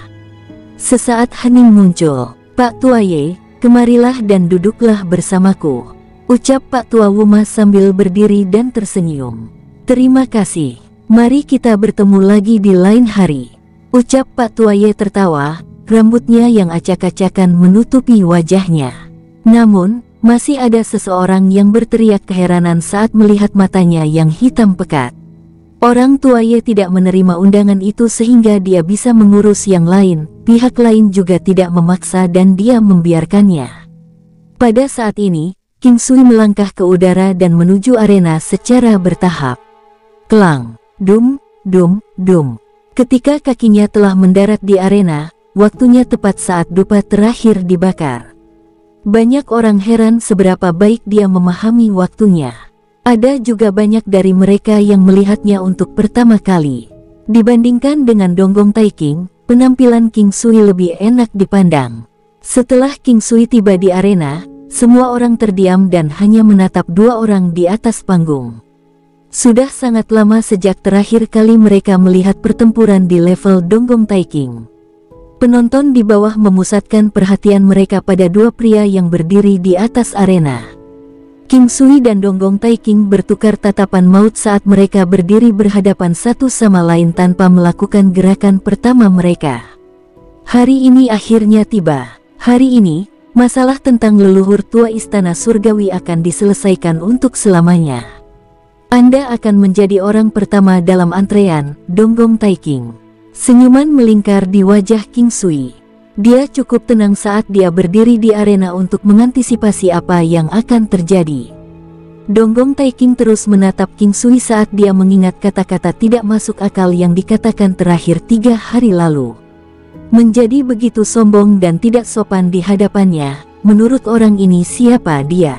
Sesaat hening muncul. "Pak Tua Ye, kemarilah dan duduklah bersamaku," ucap Pak Tua Wuma sambil berdiri dan tersenyum. "Terima kasih. Mari kita bertemu lagi di lain hari," ucap Pak Tua Ye tertawa, rambutnya yang acak-acakan menutupi wajahnya. Namun, masih ada seseorang yang berteriak keheranan saat melihat matanya yang hitam pekat. Orang tua Ye tidak menerima undangan itu sehingga dia bisa mengurus yang lain, pihak lain juga tidak memaksa dan dia membiarkannya. Pada saat ini, King Sui melangkah ke udara dan menuju arena secara bertahap. Klang, dum, dum, dum. Ketika kakinya telah mendarat di arena, waktunya tepat saat dupa terakhir dibakar. Banyak orang heran seberapa baik dia memahami waktunya. Ada juga banyak dari mereka yang melihatnya untuk pertama kali. Dibandingkan dengan Donggong Taiking, penampilan King Sui lebih enak dipandang. Setelah King Sui tiba di arena, semua orang terdiam dan hanya menatap dua orang di atas panggung. Sudah sangat lama sejak terakhir kali mereka melihat pertempuran di level Donggong Taiking. Penonton di bawah memusatkan perhatian mereka pada dua pria yang berdiri di atas arena. King Sui dan Donggong Taiking bertukar tatapan maut saat mereka berdiri berhadapan satu sama lain tanpa melakukan gerakan pertama mereka. Hari ini akhirnya tiba. Hari ini, masalah tentang leluhur tua Istana Surgawi akan diselesaikan untuk selamanya. Anda akan menjadi orang pertama dalam antrean, Donggong Taiking. Senyuman melingkar di wajah King Sui. Dia cukup tenang saat dia berdiri di arena untuk mengantisipasi apa yang akan terjadi. Donggong Taiking terus menatap King Sui saat dia mengingat kata-kata tidak masuk akal yang dikatakan terakhir 3 hari lalu. Menjadi begitu sombong dan tidak sopan di hadapannya, menurut orang ini siapa dia?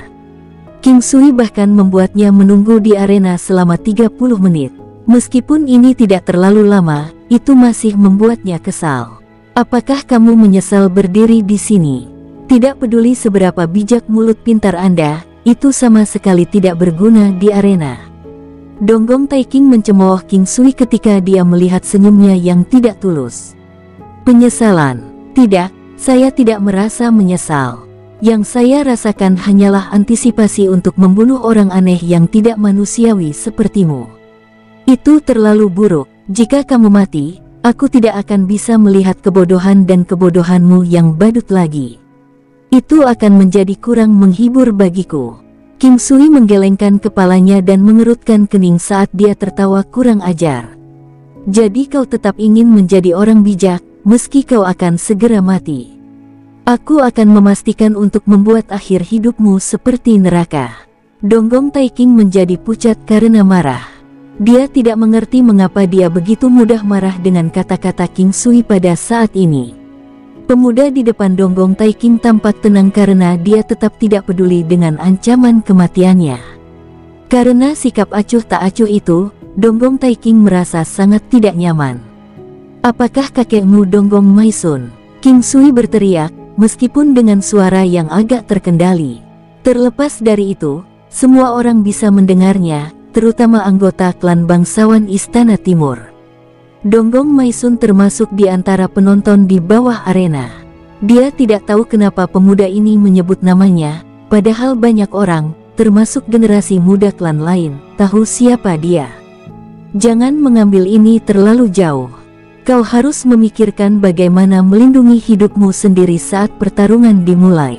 King Sui bahkan membuatnya menunggu di arena selama 30 menit. Meskipun ini tidak terlalu lama, itu masih membuatnya kesal. "Apakah kamu menyesal berdiri di sini? Tidak peduli seberapa bijak mulut pintar Anda, itu sama sekali tidak berguna di arena." Donggong Taiking mencemooh King Sui ketika dia melihat senyumnya yang tidak tulus. "Penyesalan? Tidak, saya tidak merasa menyesal. Yang saya rasakan hanyalah antisipasi untuk membunuh orang aneh yang tidak manusiawi sepertimu. Itu terlalu buruk. Jika kamu mati, aku tidak akan bisa melihat kebodohan dan kebodohanmu yang badut lagi. Itu akan menjadi kurang menghibur bagiku." King Sui menggelengkan kepalanya dan mengerutkan kening saat dia tertawa kurang ajar. "Jadi kau tetap ingin menjadi orang bijak, meski kau akan segera mati. Aku akan memastikan untuk membuat akhir hidupmu seperti neraka." Donggong Taiking menjadi pucat karena marah. Dia tidak mengerti mengapa dia begitu mudah marah dengan kata-kata King Sui pada saat ini. Pemuda di depan Donggong Taiking tampak tenang karena dia tetap tidak peduli dengan ancaman kematiannya. Karena sikap acuh tak acuh itu, Donggong Taiking merasa sangat tidak nyaman. "Apakah kakekmu Donggong Maisun?" King Sui berteriak, meskipun dengan suara yang agak terkendali. Terlepas dari itu, semua orang bisa mendengarnya, terutama anggota klan bangsawan Istana Timur. Donggong Maisun termasuk di antara penonton di bawah arena. Dia tidak tahu kenapa pemuda ini menyebut namanya, padahal banyak orang, termasuk generasi muda klan lain, tahu siapa dia. "Jangan mengambil ini terlalu jauh. Kau harus memikirkan bagaimana melindungi hidupmu sendiri saat pertarungan dimulai,"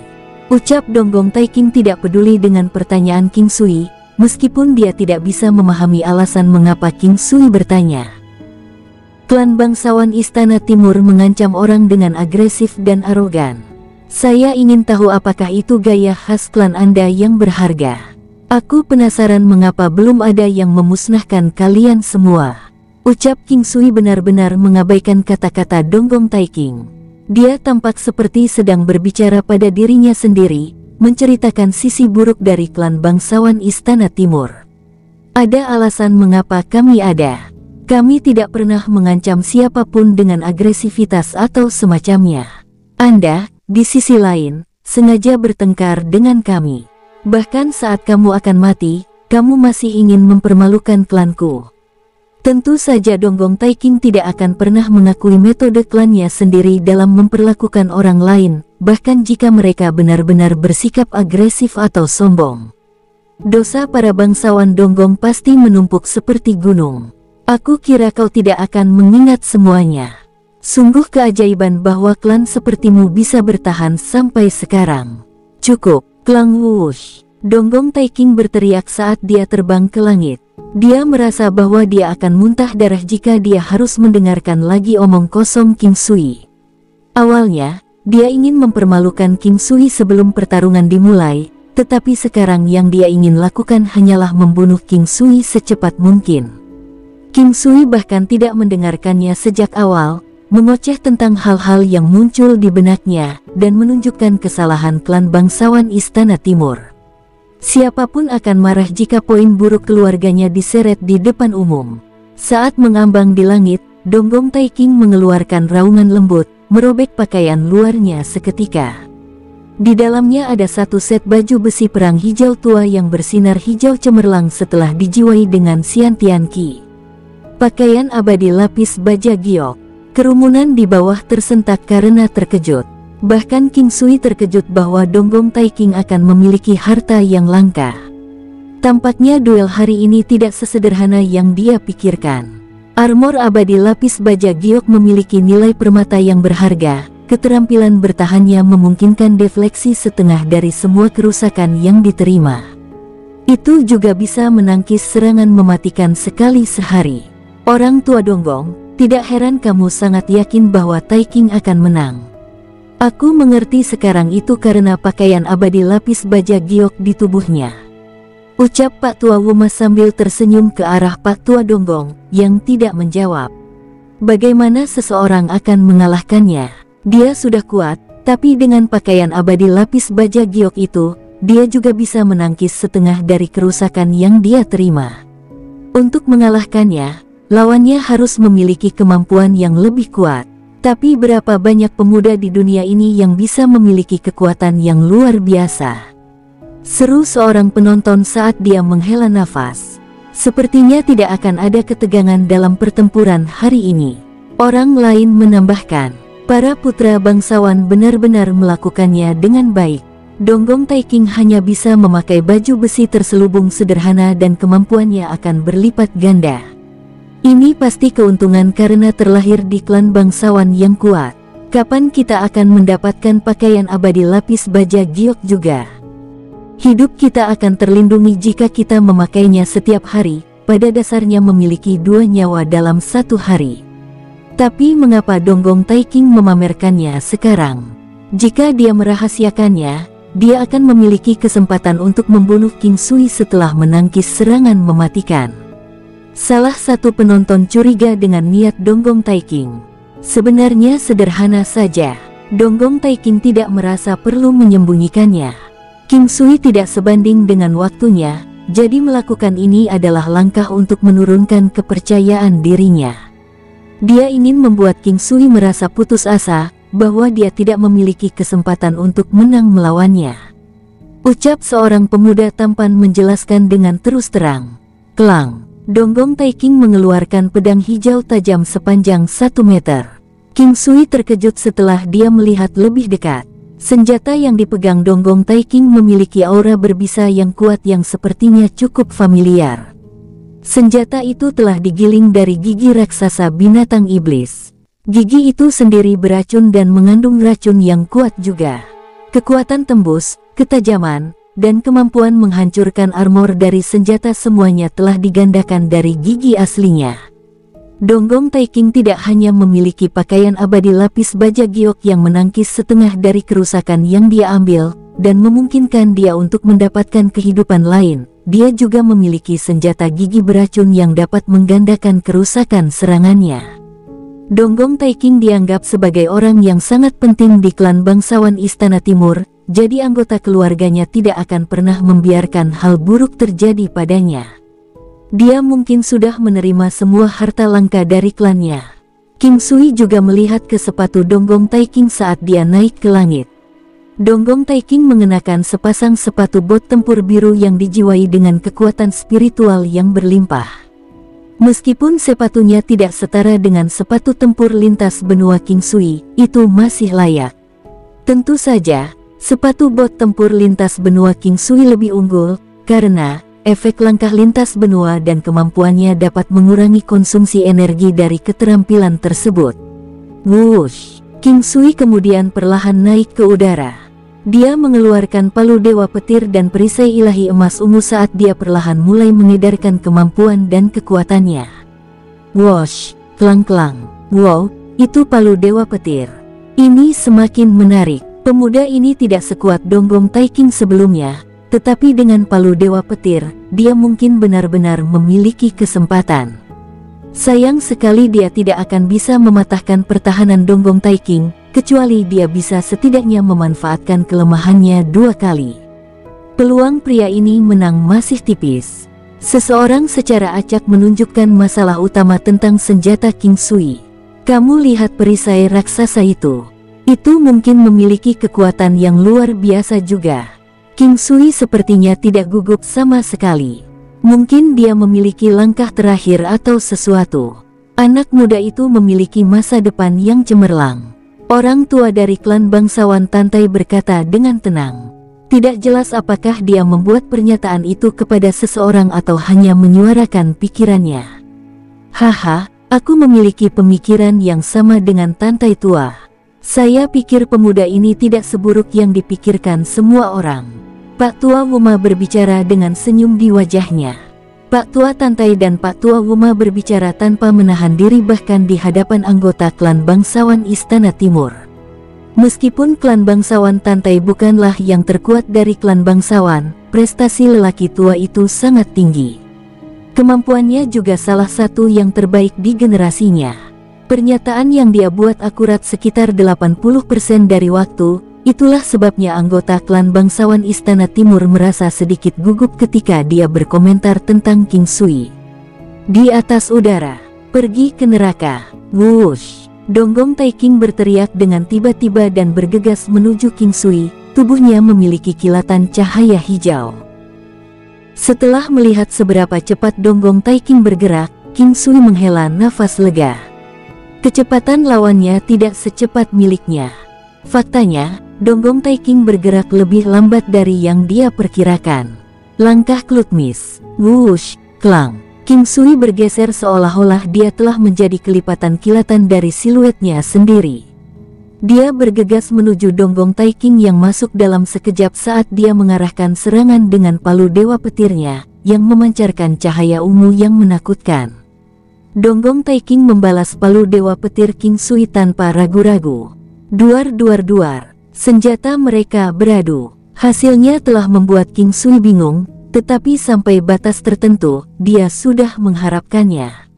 ucap Donggong Taiking tidak peduli dengan pertanyaan King Sui, meskipun dia tidak bisa memahami alasan mengapa King Sui bertanya. Klan bangsawan Istana Timur mengancam orang dengan agresif dan arogan. "Saya ingin tahu apakah itu gaya khas klan Anda yang berharga. Aku penasaran mengapa belum ada yang memusnahkan kalian semua," ucap King Sui benar-benar mengabaikan kata-kata Donggong Taiking. Dia tampak seperti sedang berbicara pada dirinya sendiri, menceritakan sisi buruk dari klan bangsawan Istana Timur. "Ada alasan mengapa kami ada. Kami tidak pernah mengancam siapapun dengan agresivitas atau semacamnya. Anda, di sisi lain, sengaja bertengkar dengan kami. Bahkan saat kamu akan mati, kamu masih ingin mempermalukan klanku." Tentu saja Donggong Taiking tidak akan pernah mengakui metode klannya sendiri dalam memperlakukan orang lain, bahkan jika mereka benar-benar bersikap agresif atau sombong. "Dosa para bangsawan Donggong pasti menumpuk seperti gunung. Aku kira kau tidak akan mengingat semuanya. Sungguh keajaiban bahwa klan sepertimu bisa bertahan sampai sekarang. Cukup, Klang Wush!" Donggong Taiking berteriak saat dia terbang ke langit. Dia merasa bahwa dia akan muntah darah jika dia harus mendengarkan lagi omong kosong King Sui. Awalnya, dia ingin mempermalukan King Sui sebelum pertarungan dimulai, tetapi sekarang yang dia ingin lakukan hanyalah membunuh King Sui secepat mungkin. King Sui bahkan tidak mendengarkannya sejak awal, mengoceh tentang hal-hal yang muncul di benaknya, dan menunjukkan kesalahan klan bangsawan Istana Timur. Siapapun akan marah jika poin buruk keluarganya diseret di depan umum. Saat mengambang di langit, Donggong Taiking mengeluarkan raungan lembut, merobek pakaian luarnya seketika. Di dalamnya ada satu set baju besi perang hijau tua yang bersinar hijau cemerlang setelah dijiwai dengan Xiantian Qi. Pakaian abadi lapis baja giok. Kerumunan di bawah tersentak karena terkejut. Bahkan King Sui terkejut bahwa Donggong Taiking akan memiliki harta yang langka. Tampaknya duel hari ini tidak sesederhana yang dia pikirkan. Armor abadi lapis baja giok memiliki nilai permata yang berharga. Keterampilan bertahannya memungkinkan defleksi setengah dari semua kerusakan yang diterima. Itu juga bisa menangkis serangan mematikan sekali sehari. Orang tua Donggong, tidak heran kamu sangat yakin bahwa Taiking akan menang. Aku mengerti sekarang itu karena pakaian abadi lapis baja giok di tubuhnya, ucap Pak Tua Wuma sambil tersenyum ke arah Pak Tua Donggong, yang tidak menjawab. Bagaimana seseorang akan mengalahkannya? Dia sudah kuat, tapi dengan pakaian abadi lapis baja giok itu, dia juga bisa menangkis setengah dari kerusakan yang dia terima. Untuk mengalahkannya, lawannya harus memiliki kemampuan yang lebih kuat. Tapi berapa banyak pemuda di dunia ini yang bisa memiliki kekuatan yang luar biasa? Seru seorang penonton saat dia menghela nafas. Sepertinya tidak akan ada ketegangan dalam pertempuran hari ini. Orang lain menambahkan, para putra bangsawan benar-benar melakukannya dengan baik. Donggong Taiking hanya bisa memakai baju besi terselubung sederhana dan kemampuannya akan berlipat ganda. Ini pasti keuntungan karena terlahir di klan bangsawan yang kuat. Kapan kita akan mendapatkan pakaian abadi lapis baja giok juga? Hidup kita akan terlindungi jika kita memakainya setiap hari, pada dasarnya memiliki 2 nyawa dalam 1 hari. Tapi mengapa Donggong Taiking memamerkannya sekarang? Jika dia merahasiakannya, dia akan memiliki kesempatan untuk membunuh King Sui setelah menangkis serangan mematikan. Salah satu penonton curiga dengan niat Donggong Taiking. Sebenarnya sederhana saja. Donggong Taiking tidak merasa perlu menyembunyikannya. King Sui tidak sebanding dengan waktunya, jadi melakukan ini adalah langkah untuk menurunkan kepercayaan dirinya. Dia ingin membuat King Sui merasa putus asa, bahwa dia tidak memiliki kesempatan untuk menang melawannya. Ucap seorang pemuda tampan menjelaskan dengan terus terang. Klang, Donggong Taiking mengeluarkan pedang hijau tajam sepanjang 1 meter. King Sui terkejut setelah dia melihat lebih dekat. Senjata yang dipegang Donggong Taiking memiliki aura berbisa yang kuat yang sepertinya cukup familiar. Senjata itu telah digiling dari gigi raksasa binatang iblis. Gigi itu sendiri beracun dan mengandung racun yang kuat juga. Kekuatan tembus, ketajaman, dan kemampuan menghancurkan armor dari senjata semuanya telah digandakan dari gigi aslinya. Donggong Taiking tidak hanya memiliki pakaian abadi lapis baja giok yang menangkis setengah dari kerusakan yang dia ambil, dan memungkinkan dia untuk mendapatkan kehidupan lain. Dia juga memiliki senjata gigi beracun yang dapat menggandakan kerusakan serangannya. Donggong Taiking dianggap sebagai orang yang sangat penting di klan bangsawan Istana Timur, jadi anggota keluarganya tidak akan pernah membiarkan hal buruk terjadi padanya. Dia mungkin sudah menerima semua harta langka dari klannya. King Sui juga melihat ke sepatu Donggong Taiking saat dia naik ke langit. Donggong Taiking mengenakan sepasang sepatu bot tempur biru yang dijiwai dengan kekuatan spiritual yang berlimpah. Meskipun sepatunya tidak setara dengan sepatu tempur lintas benua King Sui, itu masih layak. Tentu saja, sepatu bot tempur lintas benua King Sui lebih unggul, karena efek langkah lintas benua dan kemampuannya dapat mengurangi konsumsi energi dari keterampilan tersebut. Wush! King Sui kemudian perlahan naik ke udara. Dia mengeluarkan palu dewa petir dan perisai ilahi emas ungu saat dia perlahan mulai mengedarkan kemampuan dan kekuatannya. Wosh! Klang-klang! Wow! Itu palu dewa petir. Ini semakin menarik. Pemuda ini tidak sekuat Donggong Taiking sebelumnya, tetapi dengan palu dewa petir, dia mungkin benar-benar memiliki kesempatan. Sayang sekali dia tidak akan bisa mematahkan pertahanan Donggong Taiking, kecuali dia bisa setidaknya memanfaatkan kelemahannya 2 kali. Peluang pria ini menang masih tipis. Seseorang secara acak menunjukkan masalah utama tentang senjata King Sui. Kamu lihat perisai raksasa itu. Itu mungkin memiliki kekuatan yang luar biasa juga. King Sui sepertinya tidak gugup sama sekali. Mungkin dia memiliki langkah terakhir atau sesuatu. Anak muda itu memiliki masa depan yang cemerlang. Orang tua dari klan bangsawan Tantai berkata dengan tenang. Tidak jelas apakah dia membuat pernyataan itu kepada seseorang atau hanya menyuarakan pikirannya. Haha, aku memiliki pemikiran yang sama dengan Tantai tua. Saya pikir pemuda ini tidak seburuk yang dipikirkan semua orang. Pak Tua Wuma berbicara dengan senyum di wajahnya. Pak Tua Tantai dan Pak Tua Wuma berbicara tanpa menahan diri bahkan di hadapan anggota klan bangsawan Istana Timur. Meskipun klan bangsawan Tantai bukanlah yang terkuat dari klan bangsawan, prestasi lelaki tua itu sangat tinggi. Kemampuannya juga salah satu yang terbaik di generasinya. Pernyataan yang dia buat akurat sekitar 80% dari waktu. Itulah sebabnya anggota klan bangsawan Istana Timur merasa sedikit gugup ketika dia berkomentar tentang King Sui. Di atas udara, pergi ke neraka. Wush! Donggong Taiking berteriak dengan tiba-tiba dan bergegas menuju King Sui. Tubuhnya memiliki kilatan cahaya hijau. Setelah melihat seberapa cepat Donggong Taiking bergerak, King Sui menghela nafas lega. Kecepatan lawannya tidak secepat miliknya. Faktanya, Donggong Taiking bergerak lebih lambat dari yang dia perkirakan. Langkah klutmis. Wush! Klang! King Sui bergeser seolah-olah dia telah menjadi kelipatan kilatan dari siluetnya sendiri. Dia bergegas menuju Donggong Taiking yang masuk dalam sekejap saat dia mengarahkan serangan dengan palu dewa petirnya, yang memancarkan cahaya ungu yang menakutkan. Donggong Taiking membalas palu dewa petir King Sui tanpa ragu-ragu. Duar-duar-duar. Senjata mereka beradu. Hasilnya telah membuat King Sui bingung, tetapi sampai batas tertentu, dia sudah mengharapkannya.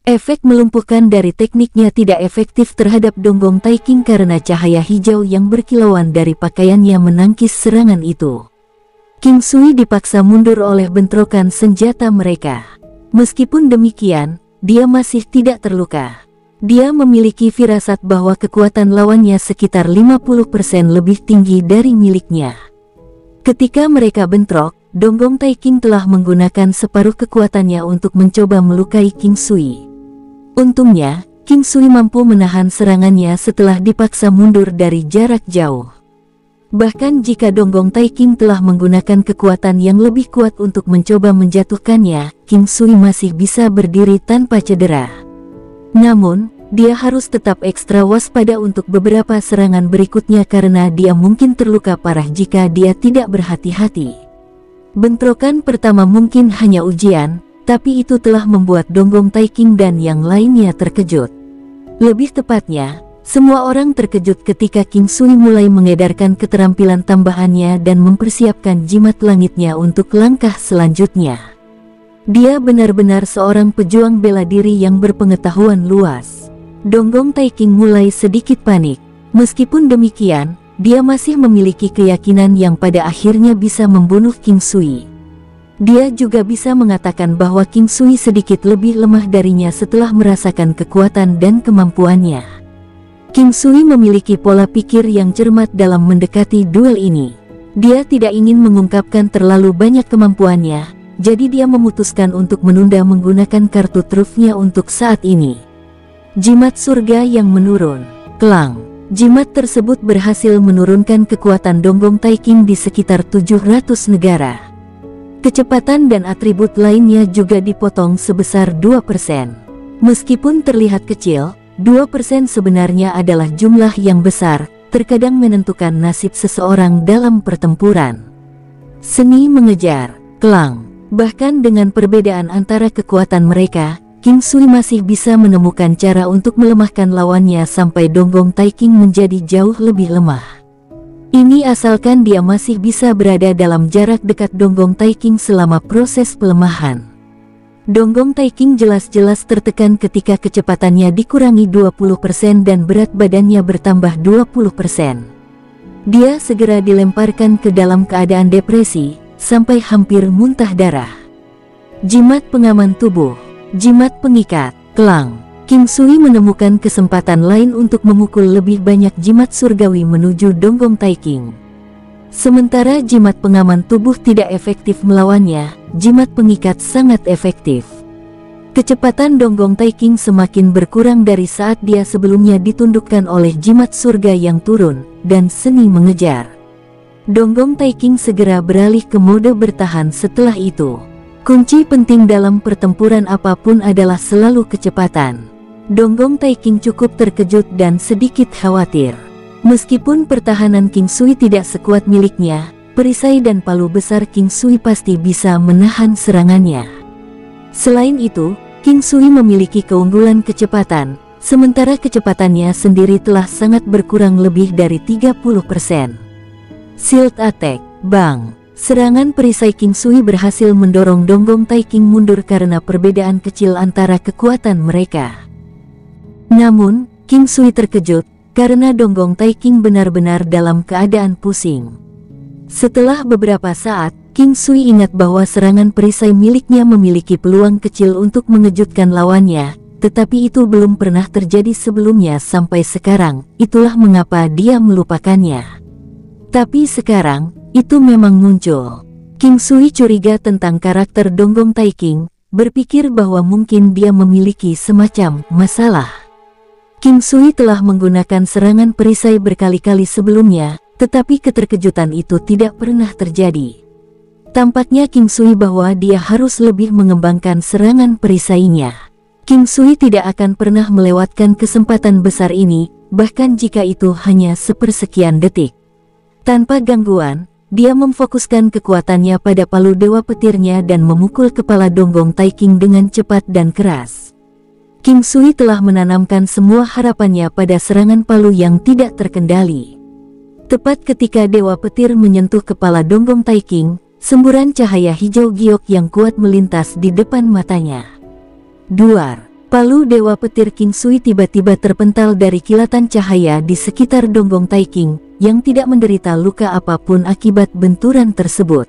Efek melumpuhkan dari tekniknya tidak efektif terhadap Donggong Taiking karena cahaya hijau yang berkilauan dari pakaiannya menangkis serangan itu. King Sui dipaksa mundur oleh bentrokan senjata mereka. Meskipun demikian, dia masih tidak terluka. Dia memiliki firasat bahwa kekuatan lawannya sekitar 50% lebih tinggi dari miliknya. Ketika mereka bentrok, Donggong Taiking telah menggunakan separuh kekuatannya untuk mencoba melukai King Sui. Untungnya, King Sui mampu menahan serangannya setelah dipaksa mundur dari jarak jauh. Bahkan jika Donggong Taiking telah menggunakan kekuatan yang lebih kuat untuk mencoba menjatuhkannya, King Sui masih bisa berdiri tanpa cedera. Namun, dia harus tetap ekstra waspada untuk beberapa serangan berikutnya karena dia mungkin terluka parah jika dia tidak berhati-hati. Bentrokan pertama mungkin hanya ujian, tapi itu telah membuat Donggong Taiking dan yang lainnya terkejut. Lebih tepatnya, semua orang terkejut ketika King Sui mulai mengedarkan keterampilan tambahannya dan mempersiapkan jimat langitnya untuk langkah selanjutnya. Dia benar-benar seorang pejuang bela diri yang berpengetahuan luas. Donggong Taiking mulai sedikit panik. Meskipun demikian, dia masih memiliki keyakinan yang pada akhirnya bisa membunuh King Sui. Dia juga bisa mengatakan bahwa King Sui sedikit lebih lemah darinya setelah merasakan kekuatan dan kemampuannya. King Sui memiliki pola pikir yang cermat dalam mendekati duel ini. Dia tidak ingin mengungkapkan terlalu banyak kemampuannya, jadi dia memutuskan untuk menunda menggunakan kartu trufnya untuk saat ini. Jimat surga yang menurun. Klang. Jimat tersebut berhasil menurunkan kekuatan Donggong Taiking di sekitar 700 negara. Kecepatan dan atribut lainnya juga dipotong sebesar 2%. Meskipun terlihat kecil, 2% sebenarnya adalah jumlah yang besar, terkadang menentukan nasib seseorang dalam pertempuran. Seni mengejar. Klang. Bahkan dengan perbedaan antara kekuatan mereka, King Sui masih bisa menemukan cara untuk melemahkan lawannya sampai Donggong Taiking menjadi jauh lebih lemah. Ini asalkan dia masih bisa berada dalam jarak dekat Donggong Taiking selama proses pelemahan. Donggong Taiking jelas-jelas tertekan ketika kecepatannya dikurangi 20% dan berat badannya bertambah 20%. Dia segera dilemparkan ke dalam keadaan depresi, sampai hampir muntah darah. Jimat pengaman tubuh. Jimat pengikat. Klang. King Sui menemukan kesempatan lain untuk memukul lebih banyak jimat surgawi menuju Donggong Taiking. Sementara jimat pengaman tubuh tidak efektif melawannya, jimat pengikat sangat efektif. Kecepatan Donggong Taiking semakin berkurang dari saat dia sebelumnya ditundukkan oleh jimat surga yang turun, dan seni mengejar. Donggong Taiking segera beralih ke mode bertahan setelah itu. Kunci penting dalam pertempuran apapun adalah selalu kecepatan. Donggong Taiking cukup terkejut dan sedikit khawatir. Meskipun pertahanan King Sui tidak sekuat miliknya, perisai dan palu besar King Sui pasti bisa menahan serangannya. Selain itu, King Sui memiliki keunggulan kecepatan, sementara kecepatannya sendiri telah sangat berkurang lebih dari 30%. Shield Attack. Bang. Serangan perisai King Sui berhasil mendorong Donggong Taiking mundur karena perbedaan kecil antara kekuatan mereka. Namun, King Sui terkejut karena Donggong Taiking benar-benar dalam keadaan pusing. Setelah beberapa saat, King Sui ingat bahwa serangan perisai miliknya memiliki peluang kecil untuk mengejutkan lawannya, tetapi itu belum pernah terjadi sebelumnya sampai sekarang, itulah mengapa dia melupakannya. Tapi sekarang, itu memang muncul. King Sui curiga tentang karakter Donggong Taiking, berpikir bahwa mungkin dia memiliki semacam masalah. King Sui telah menggunakan serangan perisai berkali-kali sebelumnya, tetapi keterkejutan itu tidak pernah terjadi. Tampaknya King Sui bahwa dia harus lebih mengembangkan serangan perisainya. King Sui tidak akan pernah melewatkan kesempatan besar ini, bahkan jika itu hanya sepersekian detik. Tanpa gangguan, dia memfokuskan kekuatannya pada palu dewa petirnya dan memukul kepala Donggong Taiking dengan cepat dan keras. King Sui telah menanamkan semua harapannya pada serangan palu yang tidak terkendali. Tepat ketika dewa petir menyentuh kepala Donggong Taiking, semburan cahaya hijau giok yang kuat melintas di depan matanya. Duar. Palu dewa petir King Sui tiba-tiba terpental dari kilatan cahaya di sekitar Donggong Taiking, yang tidak menderita luka apapun akibat benturan tersebut.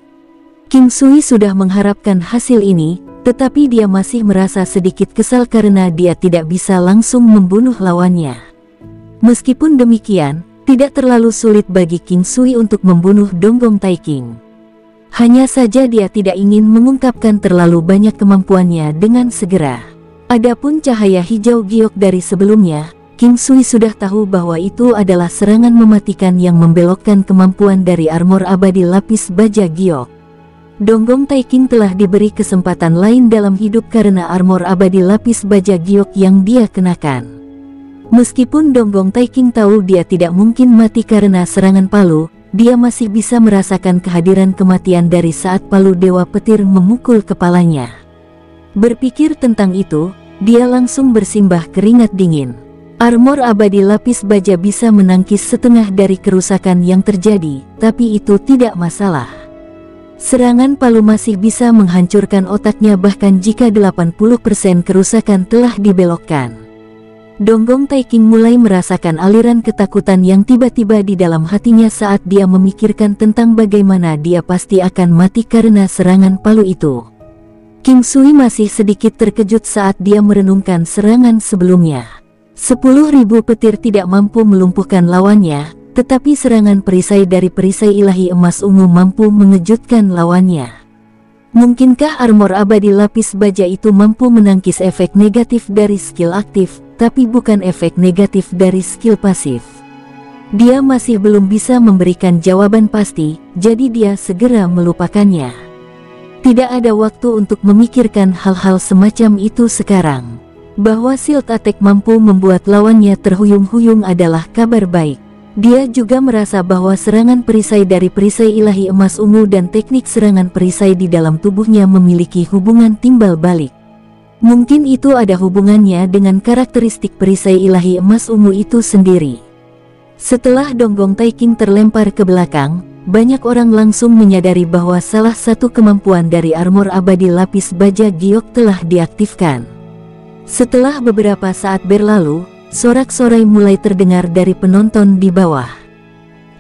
King Sui sudah mengharapkan hasil ini, tetapi dia masih merasa sedikit kesal karena dia tidak bisa langsung membunuh lawannya. Meskipun demikian, tidak terlalu sulit bagi King Sui untuk membunuh Donggong Taiking. Hanya saja dia tidak ingin mengungkapkan terlalu banyak kemampuannya dengan segera. Adapun cahaya hijau giok dari sebelumnya, King Sui sudah tahu bahwa itu adalah serangan mematikan yang membelokkan kemampuan dari armor abadi lapis baja giok. Donggong Taiking telah diberi kesempatan lain dalam hidup karena armor abadi lapis baja giok yang dia kenakan. Meskipun Donggong Taiking tahu dia tidak mungkin mati karena serangan palu, dia masih bisa merasakan kehadiran kematian dari saat palu Dewa Petir memukul kepalanya. Berpikir tentang itu, dia langsung bersimbah keringat dingin. Armor abadi lapis baja bisa menangkis setengah dari kerusakan yang terjadi, tapi itu tidak masalah. Serangan palu masih bisa menghancurkan otaknya bahkan jika 80% kerusakan telah dibelokkan. Donggong Taiking mulai merasakan aliran ketakutan yang tiba-tiba di dalam hatinya saat dia memikirkan tentang bagaimana dia pasti akan mati karena serangan palu itu. King Sui masih sedikit terkejut saat dia merenungkan serangan sebelumnya. 10.000 petir tidak mampu melumpuhkan lawannya, tetapi serangan perisai dari perisai ilahi emas ungu mampu mengejutkan lawannya. Mungkinkah armor abadi lapis baja itu mampu menangkis efek negatif dari skill aktif, tapi bukan efek negatif dari skill pasif? Dia masih belum bisa memberikan jawaban pasti, jadi dia segera melupakannya. Tidak ada waktu untuk memikirkan hal-hal semacam itu sekarang. Bahwa shield attack mampu membuat lawannya terhuyung-huyung adalah kabar baik. Dia juga merasa bahwa serangan perisai dari perisai ilahi emas ungu dan teknik serangan perisai di dalam tubuhnya memiliki hubungan timbal balik. Mungkin itu ada hubungannya dengan karakteristik perisai ilahi emas ungu itu sendiri. Setelah Donggong Taiking terlempar ke belakang, banyak orang langsung menyadari bahwa salah satu kemampuan dari armor abadi lapis baja giok telah diaktifkan. Setelah beberapa saat berlalu, sorak-sorai mulai terdengar dari penonton di bawah.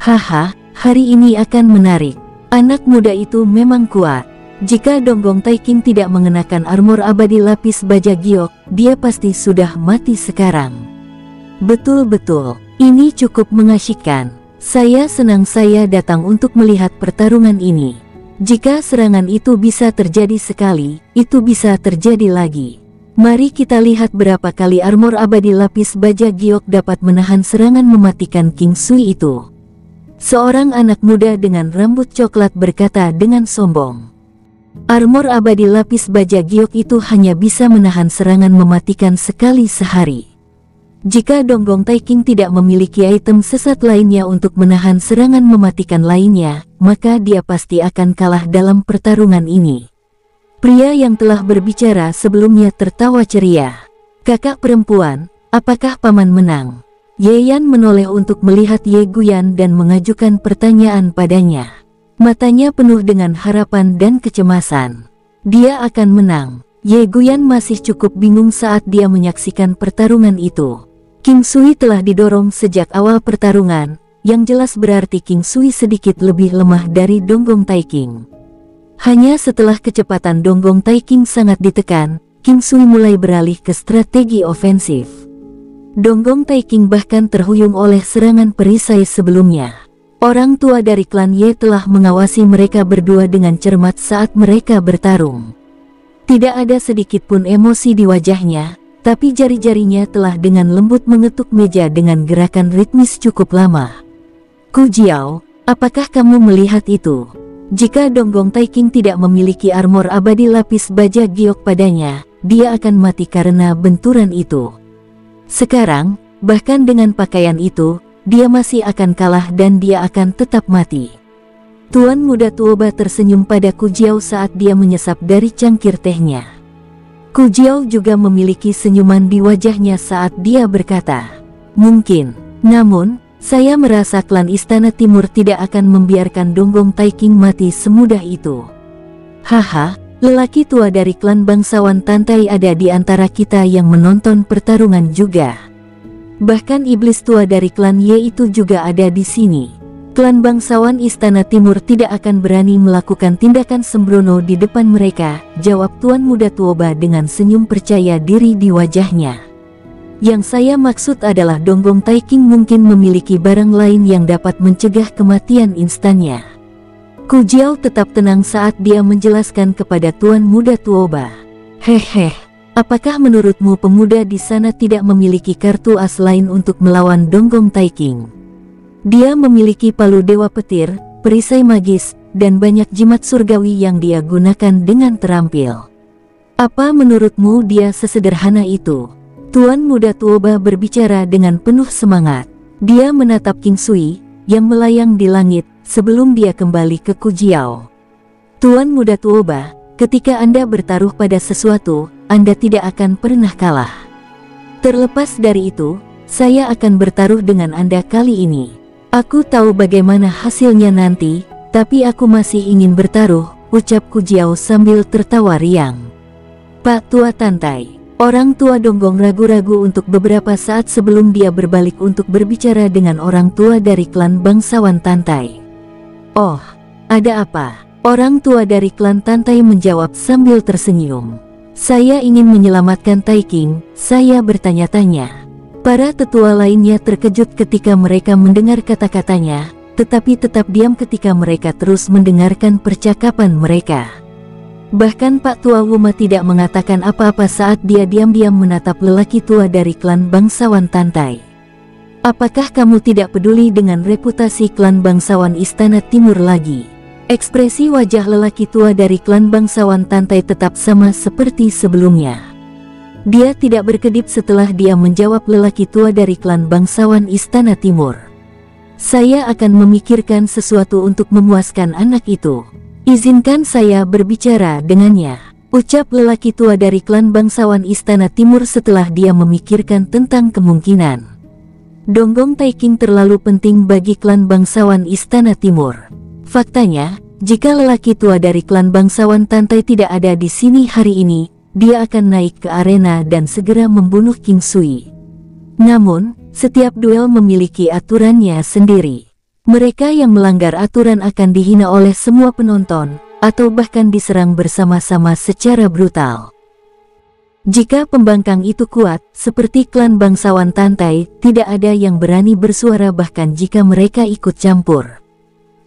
Haha, hari ini akan menarik. Anak muda itu memang kuat. Jika Donggong Taiking tidak mengenakan armor abadi lapis baja giok, dia pasti sudah mati sekarang. Betul-betul, ini cukup mengasyikkan. Saya senang saya datang untuk melihat pertarungan ini. Jika serangan itu bisa terjadi sekali, itu bisa terjadi lagi. Mari kita lihat berapa kali armor abadi lapis baja giok dapat menahan serangan mematikan King Sui itu. Seorang anak muda dengan rambut coklat berkata dengan sombong. Armor abadi lapis baja giok itu hanya bisa menahan serangan mematikan sekali sehari. Jika Donggong Taiking tidak memiliki item sesat lainnya untuk menahan serangan mematikan lainnya, maka dia pasti akan kalah dalam pertarungan ini. Pria yang telah berbicara sebelumnya tertawa ceria. Kakak perempuan, apakah paman menang? Ye Yan menoleh untuk melihat Ye Guyan dan mengajukan pertanyaan padanya. Matanya penuh dengan harapan dan kecemasan. Dia akan menang. Ye Guyan masih cukup bingung saat dia menyaksikan pertarungan itu. King Sui telah didorong sejak awal pertarungan, yang jelas berarti King Sui sedikit lebih lemah dari Donggong Taiking. Hanya setelah kecepatan Donggong Taiking sangat ditekan, King Sui mulai beralih ke strategi ofensif. Donggong Taiking bahkan terhuyung oleh serangan perisai sebelumnya. Orang tua dari klan Ye telah mengawasi mereka berdua dengan cermat saat mereka bertarung. Tidak ada sedikit pun emosi di wajahnya, tapi jari-jarinya telah dengan lembut mengetuk meja dengan gerakan ritmis cukup lama. Ku Jiao, apakah kamu melihat itu? Jika Donggong Taiking tidak memiliki armor abadi lapis baja giok padanya, dia akan mati karena benturan itu. Sekarang, bahkan dengan pakaian itu, dia masih akan kalah dan dia akan tetap mati. Tuan muda Tuoba tersenyum pada Ku Jiao saat dia menyesap dari cangkir tehnya. Ku Jiao juga memiliki senyuman di wajahnya saat dia berkata, mungkin, namun, saya merasa klan Istana Timur tidak akan membiarkan Donggong Taiking mati semudah itu. Haha, lelaki tua dari klan bangsawan Tantai ada di antara kita yang menonton pertarungan juga. Bahkan iblis tua dari klan Ye itu juga ada di sini. Klan bangsawan Istana Timur tidak akan berani melakukan tindakan sembrono di depan mereka, jawab Tuan Muda Tuoba dengan senyum percaya diri di wajahnya. Yang saya maksud adalah Donggong Taiking mungkin memiliki barang lain yang dapat mencegah kematian instannya. Ku Jiao tetap tenang saat dia menjelaskan kepada Tuan Muda Tuoba. Hehe, apakah menurutmu pemuda di sana tidak memiliki kartu as lain untuk melawan Donggong Taiking? Dia memiliki palu dewa petir, perisai magis, dan banyak jimat surgawi yang dia gunakan dengan terampil. Apa menurutmu dia sesederhana itu? Tuan Muda Tuoba berbicara dengan penuh semangat. Dia menatap King Sui, yang melayang di langit, sebelum dia kembali ke Ku Jiao. Tuan Muda Tuoba, ketika Anda bertaruh pada sesuatu, Anda tidak akan pernah kalah. Terlepas dari itu, saya akan bertaruh dengan Anda kali ini. Aku tahu bagaimana hasilnya nanti, tapi aku masih ingin bertaruh, ucap Ku Jiao sambil tertawa riang. Pak Tua Tantai. Orang tua Donggong ragu-ragu untuk beberapa saat sebelum dia berbalik untuk berbicara dengan orang tua dari klan bangsawan Tantai. Oh, ada apa? Orang tua dari klan Tantai menjawab sambil tersenyum. Saya ingin menyelamatkan Taiking, saya bertanya-tanya. Para tetua lainnya terkejut ketika mereka mendengar kata-katanya, tetapi tetap diam ketika mereka terus mendengarkan percakapan mereka. Bahkan Pak Tua Wuma tidak mengatakan apa-apa saat dia diam-diam menatap lelaki tua dari klan bangsawan Tantai. Apakah kamu tidak peduli dengan reputasi klan bangsawan Istana Timur lagi? Ekspresi wajah lelaki tua dari klan bangsawan Tantai tetap sama seperti sebelumnya. Dia tidak berkedip setelah dia menjawab lelaki tua dari klan bangsawan Istana Timur. Saya akan memikirkan sesuatu untuk memuaskan anak itu. Izinkan saya berbicara dengannya, ucap lelaki tua dari klan bangsawan Istana Timur setelah dia memikirkan tentang kemungkinan. Donggong Taiking terlalu penting bagi klan bangsawan Istana Timur. Faktanya, jika lelaki tua dari klan bangsawan Tantai tidak ada di sini hari ini, dia akan naik ke arena dan segera membunuh King Sui. Namun, setiap duel memiliki aturannya sendiri. Mereka yang melanggar aturan akan dihina oleh semua penonton, atau bahkan diserang bersama-sama secara brutal. Jika pembangkang itu kuat, seperti klan bangsawan Tantai, tidak ada yang berani bersuara bahkan jika mereka ikut campur.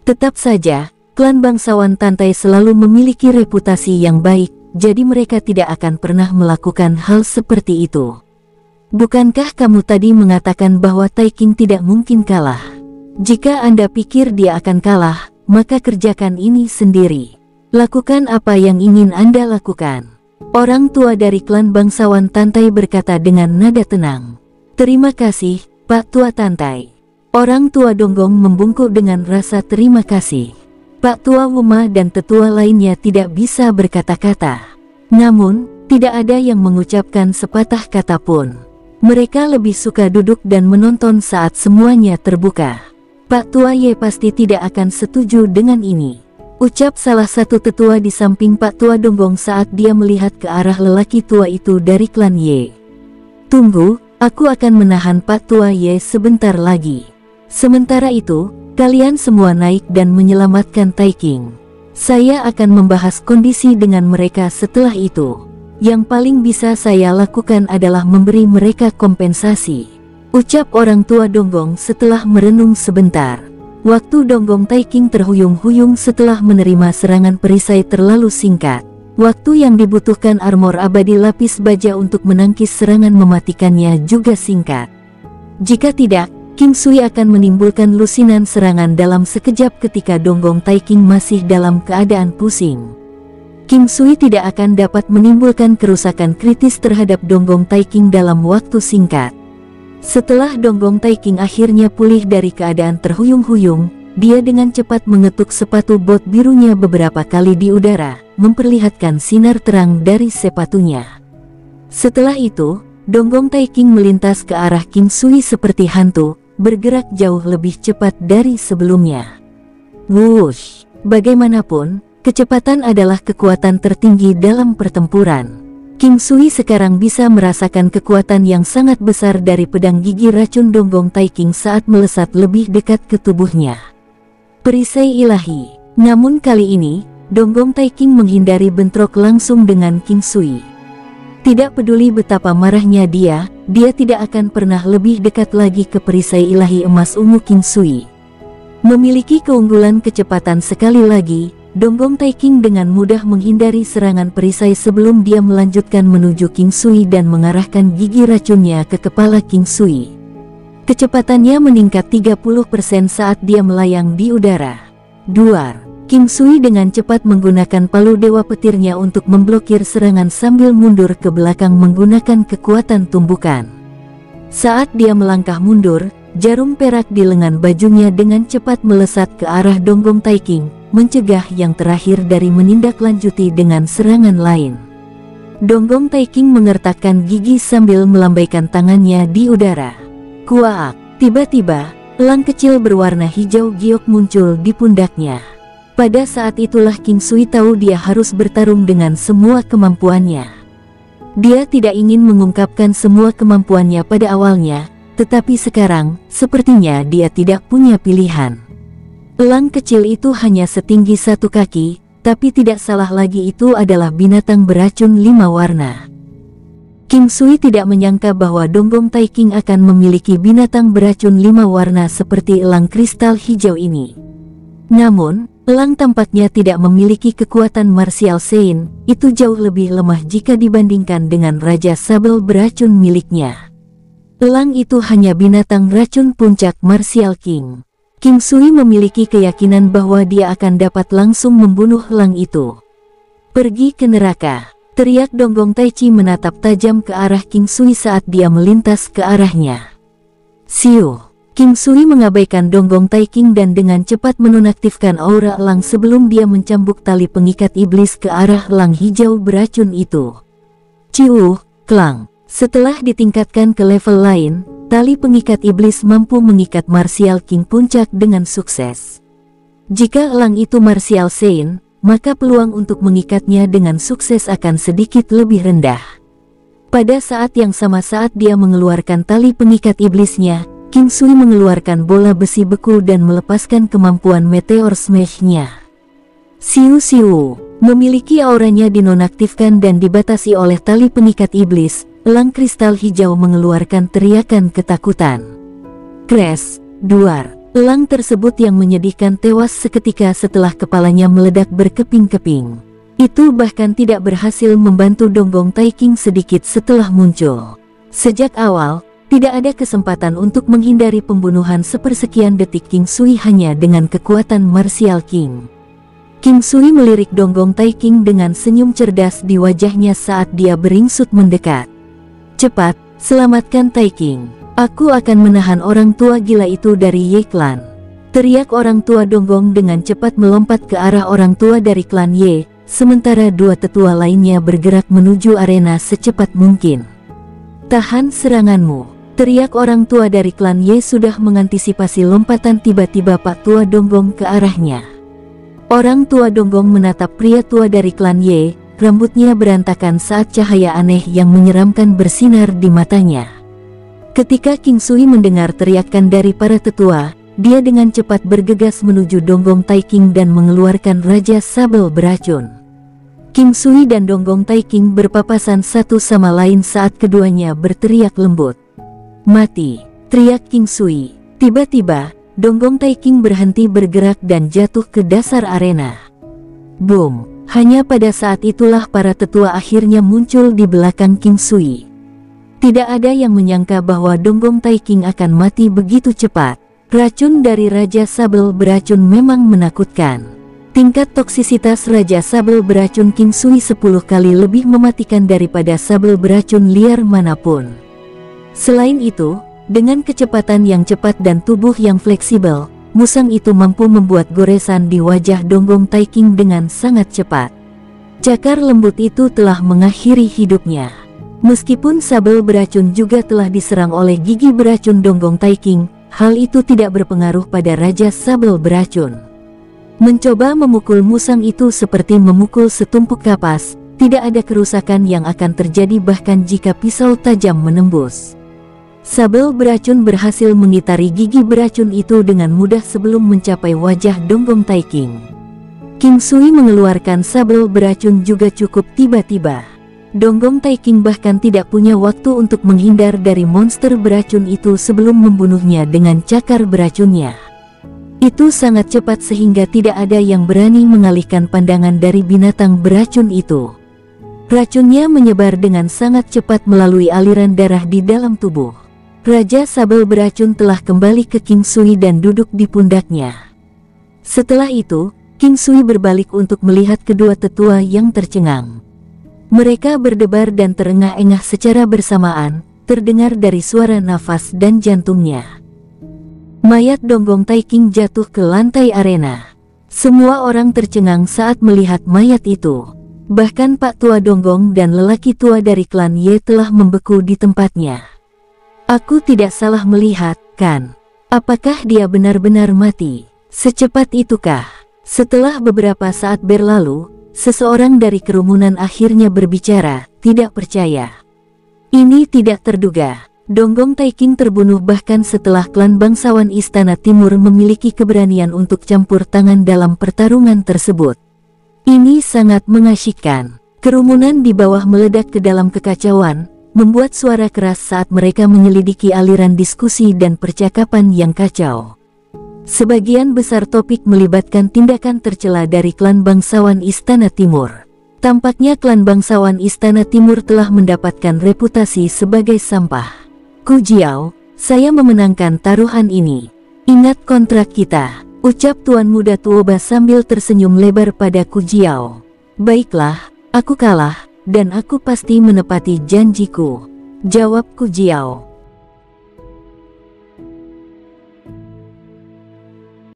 Tetap saja, klan bangsawan Tantai selalu memiliki reputasi yang baik, jadi mereka tidak akan pernah melakukan hal seperti itu. Bukankah kamu tadi mengatakan bahwa Taiking tidak mungkin kalah? Jika Anda pikir dia akan kalah, maka kerjakan ini sendiri. Lakukan apa yang ingin Anda lakukan. Orang tua dari klan bangsawan Tantai berkata dengan nada tenang. Terima kasih, Pak Tua Tantai. Orang tua Donggong membungkuk dengan rasa terima kasih. Pak Tua Wuma dan tetua lainnya tidak bisa berkata-kata. Namun, tidak ada yang mengucapkan sepatah kata pun. Mereka lebih suka duduk dan menonton saat semuanya terbuka. Pak Tua Ye pasti tidak akan setuju dengan ini, ucap salah satu tetua di samping Pak Tua Donggong saat dia melihat ke arah lelaki tua itu dari klan Ye. Tunggu, aku akan menahan Pak Tua Ye sebentar lagi. Sementara itu, kalian semua naik dan menyelamatkan Taiking. Saya akan membahas kondisi dengan mereka setelah itu. Yang paling bisa saya lakukan adalah memberi mereka kompensasi, ucap orang tua Donggong setelah merenung sebentar. Waktu Donggong Taiking terhuyung-huyung setelah menerima serangan perisai terlalu singkat. Waktu yang dibutuhkan armor abadi lapis baja untuk menangkis serangan mematikannya juga singkat. Jika tidak, King Sui akan menimbulkan lusinan serangan dalam sekejap ketika Donggong Taiking masih dalam keadaan pusing. King Sui tidak akan dapat menimbulkan kerusakan kritis terhadap Donggong Taiking dalam waktu singkat. Setelah Donggong Taiking akhirnya pulih dari keadaan terhuyung-huyung, dia dengan cepat mengetuk sepatu bot birunya beberapa kali di udara, memperlihatkan sinar terang dari sepatunya. Setelah itu, Donggong Taiking melintas ke arah King Sui seperti hantu, bergerak jauh lebih cepat dari sebelumnya. Wush! Bagaimanapun, kecepatan adalah kekuatan tertinggi dalam pertempuran. King Sui sekarang bisa merasakan kekuatan yang sangat besar dari pedang gigi racun Donggong Taiking saat melesat lebih dekat ke tubuhnya. Perisai ilahi. Namun kali ini, Donggong Taiking menghindari bentrok langsung dengan King Sui. Tidak peduli betapa marahnya dia tidak akan pernah lebih dekat lagi ke perisai ilahi emas ungu King Sui. Memiliki keunggulan kecepatan sekali lagi, Donggong Taiking dengan mudah menghindari serangan perisai sebelum dia melanjutkan menuju King Sui dan mengarahkan gigi racunnya ke kepala King Sui. Kecepatannya meningkat 30% saat dia melayang di udara. Duar. King Sui dengan cepat menggunakan palu dewa petirnya untuk memblokir serangan sambil mundur ke belakang menggunakan kekuatan tumbukan. Saat dia melangkah mundur, jarum perak di lengan bajunya dengan cepat melesat ke arah Donggong Taiking, mencegah yang terakhir dari menindaklanjuti dengan serangan lain. Donggong Taiking mengertakkan gigi sambil melambaikan tangannya di udara. Kuaak! Tiba-tiba, elang kecil berwarna hijau giok muncul di pundaknya. Pada saat itulah King Sui tahu dia harus bertarung dengan semua kemampuannya. Dia tidak ingin mengungkapkan semua kemampuannya pada awalnya, tetapi sekarang, sepertinya dia tidak punya pilihan. Elang kecil itu hanya setinggi 1 kaki, tapi tidak salah lagi itu adalah binatang beracun 5 warna. King Sui tidak menyangka bahwa Donggong Taiking akan memiliki binatang beracun 5 warna seperti elang kristal hijau ini. Namun, elang tampaknya tidak memiliki kekuatan martial Sein, itu jauh lebih lemah jika dibandingkan dengan Raja Sabel beracun miliknya. Elang itu hanya binatang racun puncak martial King. King Sui memiliki keyakinan bahwa dia akan dapat langsung membunuh elang itu. Pergi ke neraka, teriak Donggong Taichi menatap tajam ke arah King Sui saat dia melintas ke arahnya. Siu. King Sui mengabaikan Donggong Taiking dan dengan cepat menonaktifkan aura elang sebelum dia mencambuk tali pengikat iblis ke arah elang hijau beracun itu. Ciu, klang. Setelah ditingkatkan ke level lain, tali pengikat iblis mampu mengikat martial King puncak dengan sukses. Jika elang itu martial Sein, maka peluang untuk mengikatnya dengan sukses akan sedikit lebih rendah. Pada saat yang sama saat dia mengeluarkan tali pengikat iblisnya, King Sui mengeluarkan bola besi beku dan melepaskan kemampuan Meteor Smash-nya. Siu-siu, memiliki auranya dinonaktifkan dan dibatasi oleh tali pengikat iblis, elang kristal hijau mengeluarkan teriakan ketakutan. Crash, duar, elang tersebut yang menyedihkan tewas seketika setelah kepalanya meledak berkeping-keping. Itu bahkan tidak berhasil membantu Donggong Taiking sedikit setelah muncul. Sejak awal, tidak ada kesempatan untuk menghindari pembunuhan sepersekian detik King Sui hanya dengan kekuatan martial King. King Sui melirik Donggong Taiking dengan senyum cerdas di wajahnya saat dia beringsut mendekat. Cepat, selamatkan Taiking. Aku akan menahan orang tua gila itu dari Ye Clan. Teriak orang tua Donggong dengan cepat melompat ke arah orang tua dari klan Ye, sementara 2 tetua lainnya bergerak menuju arena secepat mungkin. Tahan seranganmu. Teriak orang tua dari klan Ye sudah mengantisipasi lompatan tiba-tiba Pak Tua Donggong ke arahnya. Orang tua Donggong menatap pria tua dari klan Ye, rambutnya berantakan saat cahaya aneh yang menyeramkan bersinar di matanya. Ketika King Sui mendengar teriakan dari para tetua, dia dengan cepat bergegas menuju Donggong Taiking dan mengeluarkan Raja Sabel beracun. King Sui dan Donggong Taiking berpapasan satu sama lain saat keduanya berteriak lembut. Mati, teriak King Sui. Tiba-tiba, Donggong Taiking berhenti bergerak dan jatuh ke dasar arena. Boom, hanya pada saat itulah para tetua akhirnya muncul di belakang King Sui. Tidak ada yang menyangka bahwa Donggong Taiking akan mati begitu cepat. Racun dari Raja Sabel beracun memang menakutkan. Tingkat toksisitas Raja Sabel beracun King Sui 10 kali lebih mematikan daripada sabel beracun liar manapun. Selain itu, dengan kecepatan yang cepat dan tubuh yang fleksibel, musang itu mampu membuat goresan di wajah Donggong Taiking dengan sangat cepat. Cakar lembut itu telah mengakhiri hidupnya. Meskipun sabel beracun juga telah diserang oleh gigi beracun Donggong Taiking, hal itu tidak berpengaruh pada Raja Sabel beracun. Mencoba memukul musang itu seperti memukul setumpuk kapas, tidak ada kerusakan yang akan terjadi bahkan jika pisau tajam menembus. Sabel beracun berhasil mengitari gigi beracun itu dengan mudah sebelum mencapai wajah Donggong Taiking. King Sui mengeluarkan sabel beracun juga cukup tiba-tiba. Donggong Taiking bahkan tidak punya waktu untuk menghindar dari monster beracun itu sebelum membunuhnya dengan cakar beracunnya. Itu sangat cepat sehingga tidak ada yang berani mengalihkan pandangan dari binatang beracun itu. Racunnya menyebar dengan sangat cepat melalui aliran darah di dalam tubuh. Raja Sabel beracun telah kembali ke King Sui dan duduk di pundaknya. Setelah itu, King Sui berbalik untuk melihat kedua tetua yang tercengang. Mereka berdebar dan terengah-engah secara bersamaan, terdengar dari suara nafas dan jantungnya. Mayat Donggong Taiking jatuh ke lantai arena. Semua orang tercengang saat melihat mayat itu. Bahkan Pak Tua Donggong dan lelaki tua dari klan Ye telah membeku di tempatnya. Aku tidak salah melihat, kan? Apakah dia benar-benar mati? Secepat itukah? Setelah beberapa saat berlalu, seseorang dari kerumunan akhirnya berbicara, tidak percaya. Ini tidak terduga. Donggong Taiking terbunuh bahkan setelah klan bangsawan Istana Timur memiliki keberanian untuk campur tangan dalam pertarungan tersebut. Ini sangat mengasyikkan. Kerumunan di bawah meledak ke dalam kekacauan, membuat suara keras saat mereka menyelidiki aliran diskusi dan percakapan yang kacau. Sebagian besar topik melibatkan tindakan tercela dari klan bangsawan Istana Timur. Tampaknya klan bangsawan Istana Timur telah mendapatkan reputasi sebagai sampah. Ku Jiao, saya memenangkan taruhan ini. Ingat kontrak kita, ucap Tuan Muda Tuoba sambil tersenyum lebar pada Ku Jiao. Baiklah, aku kalah, dan aku pasti menepati janjiku, jawab Ku Jiao.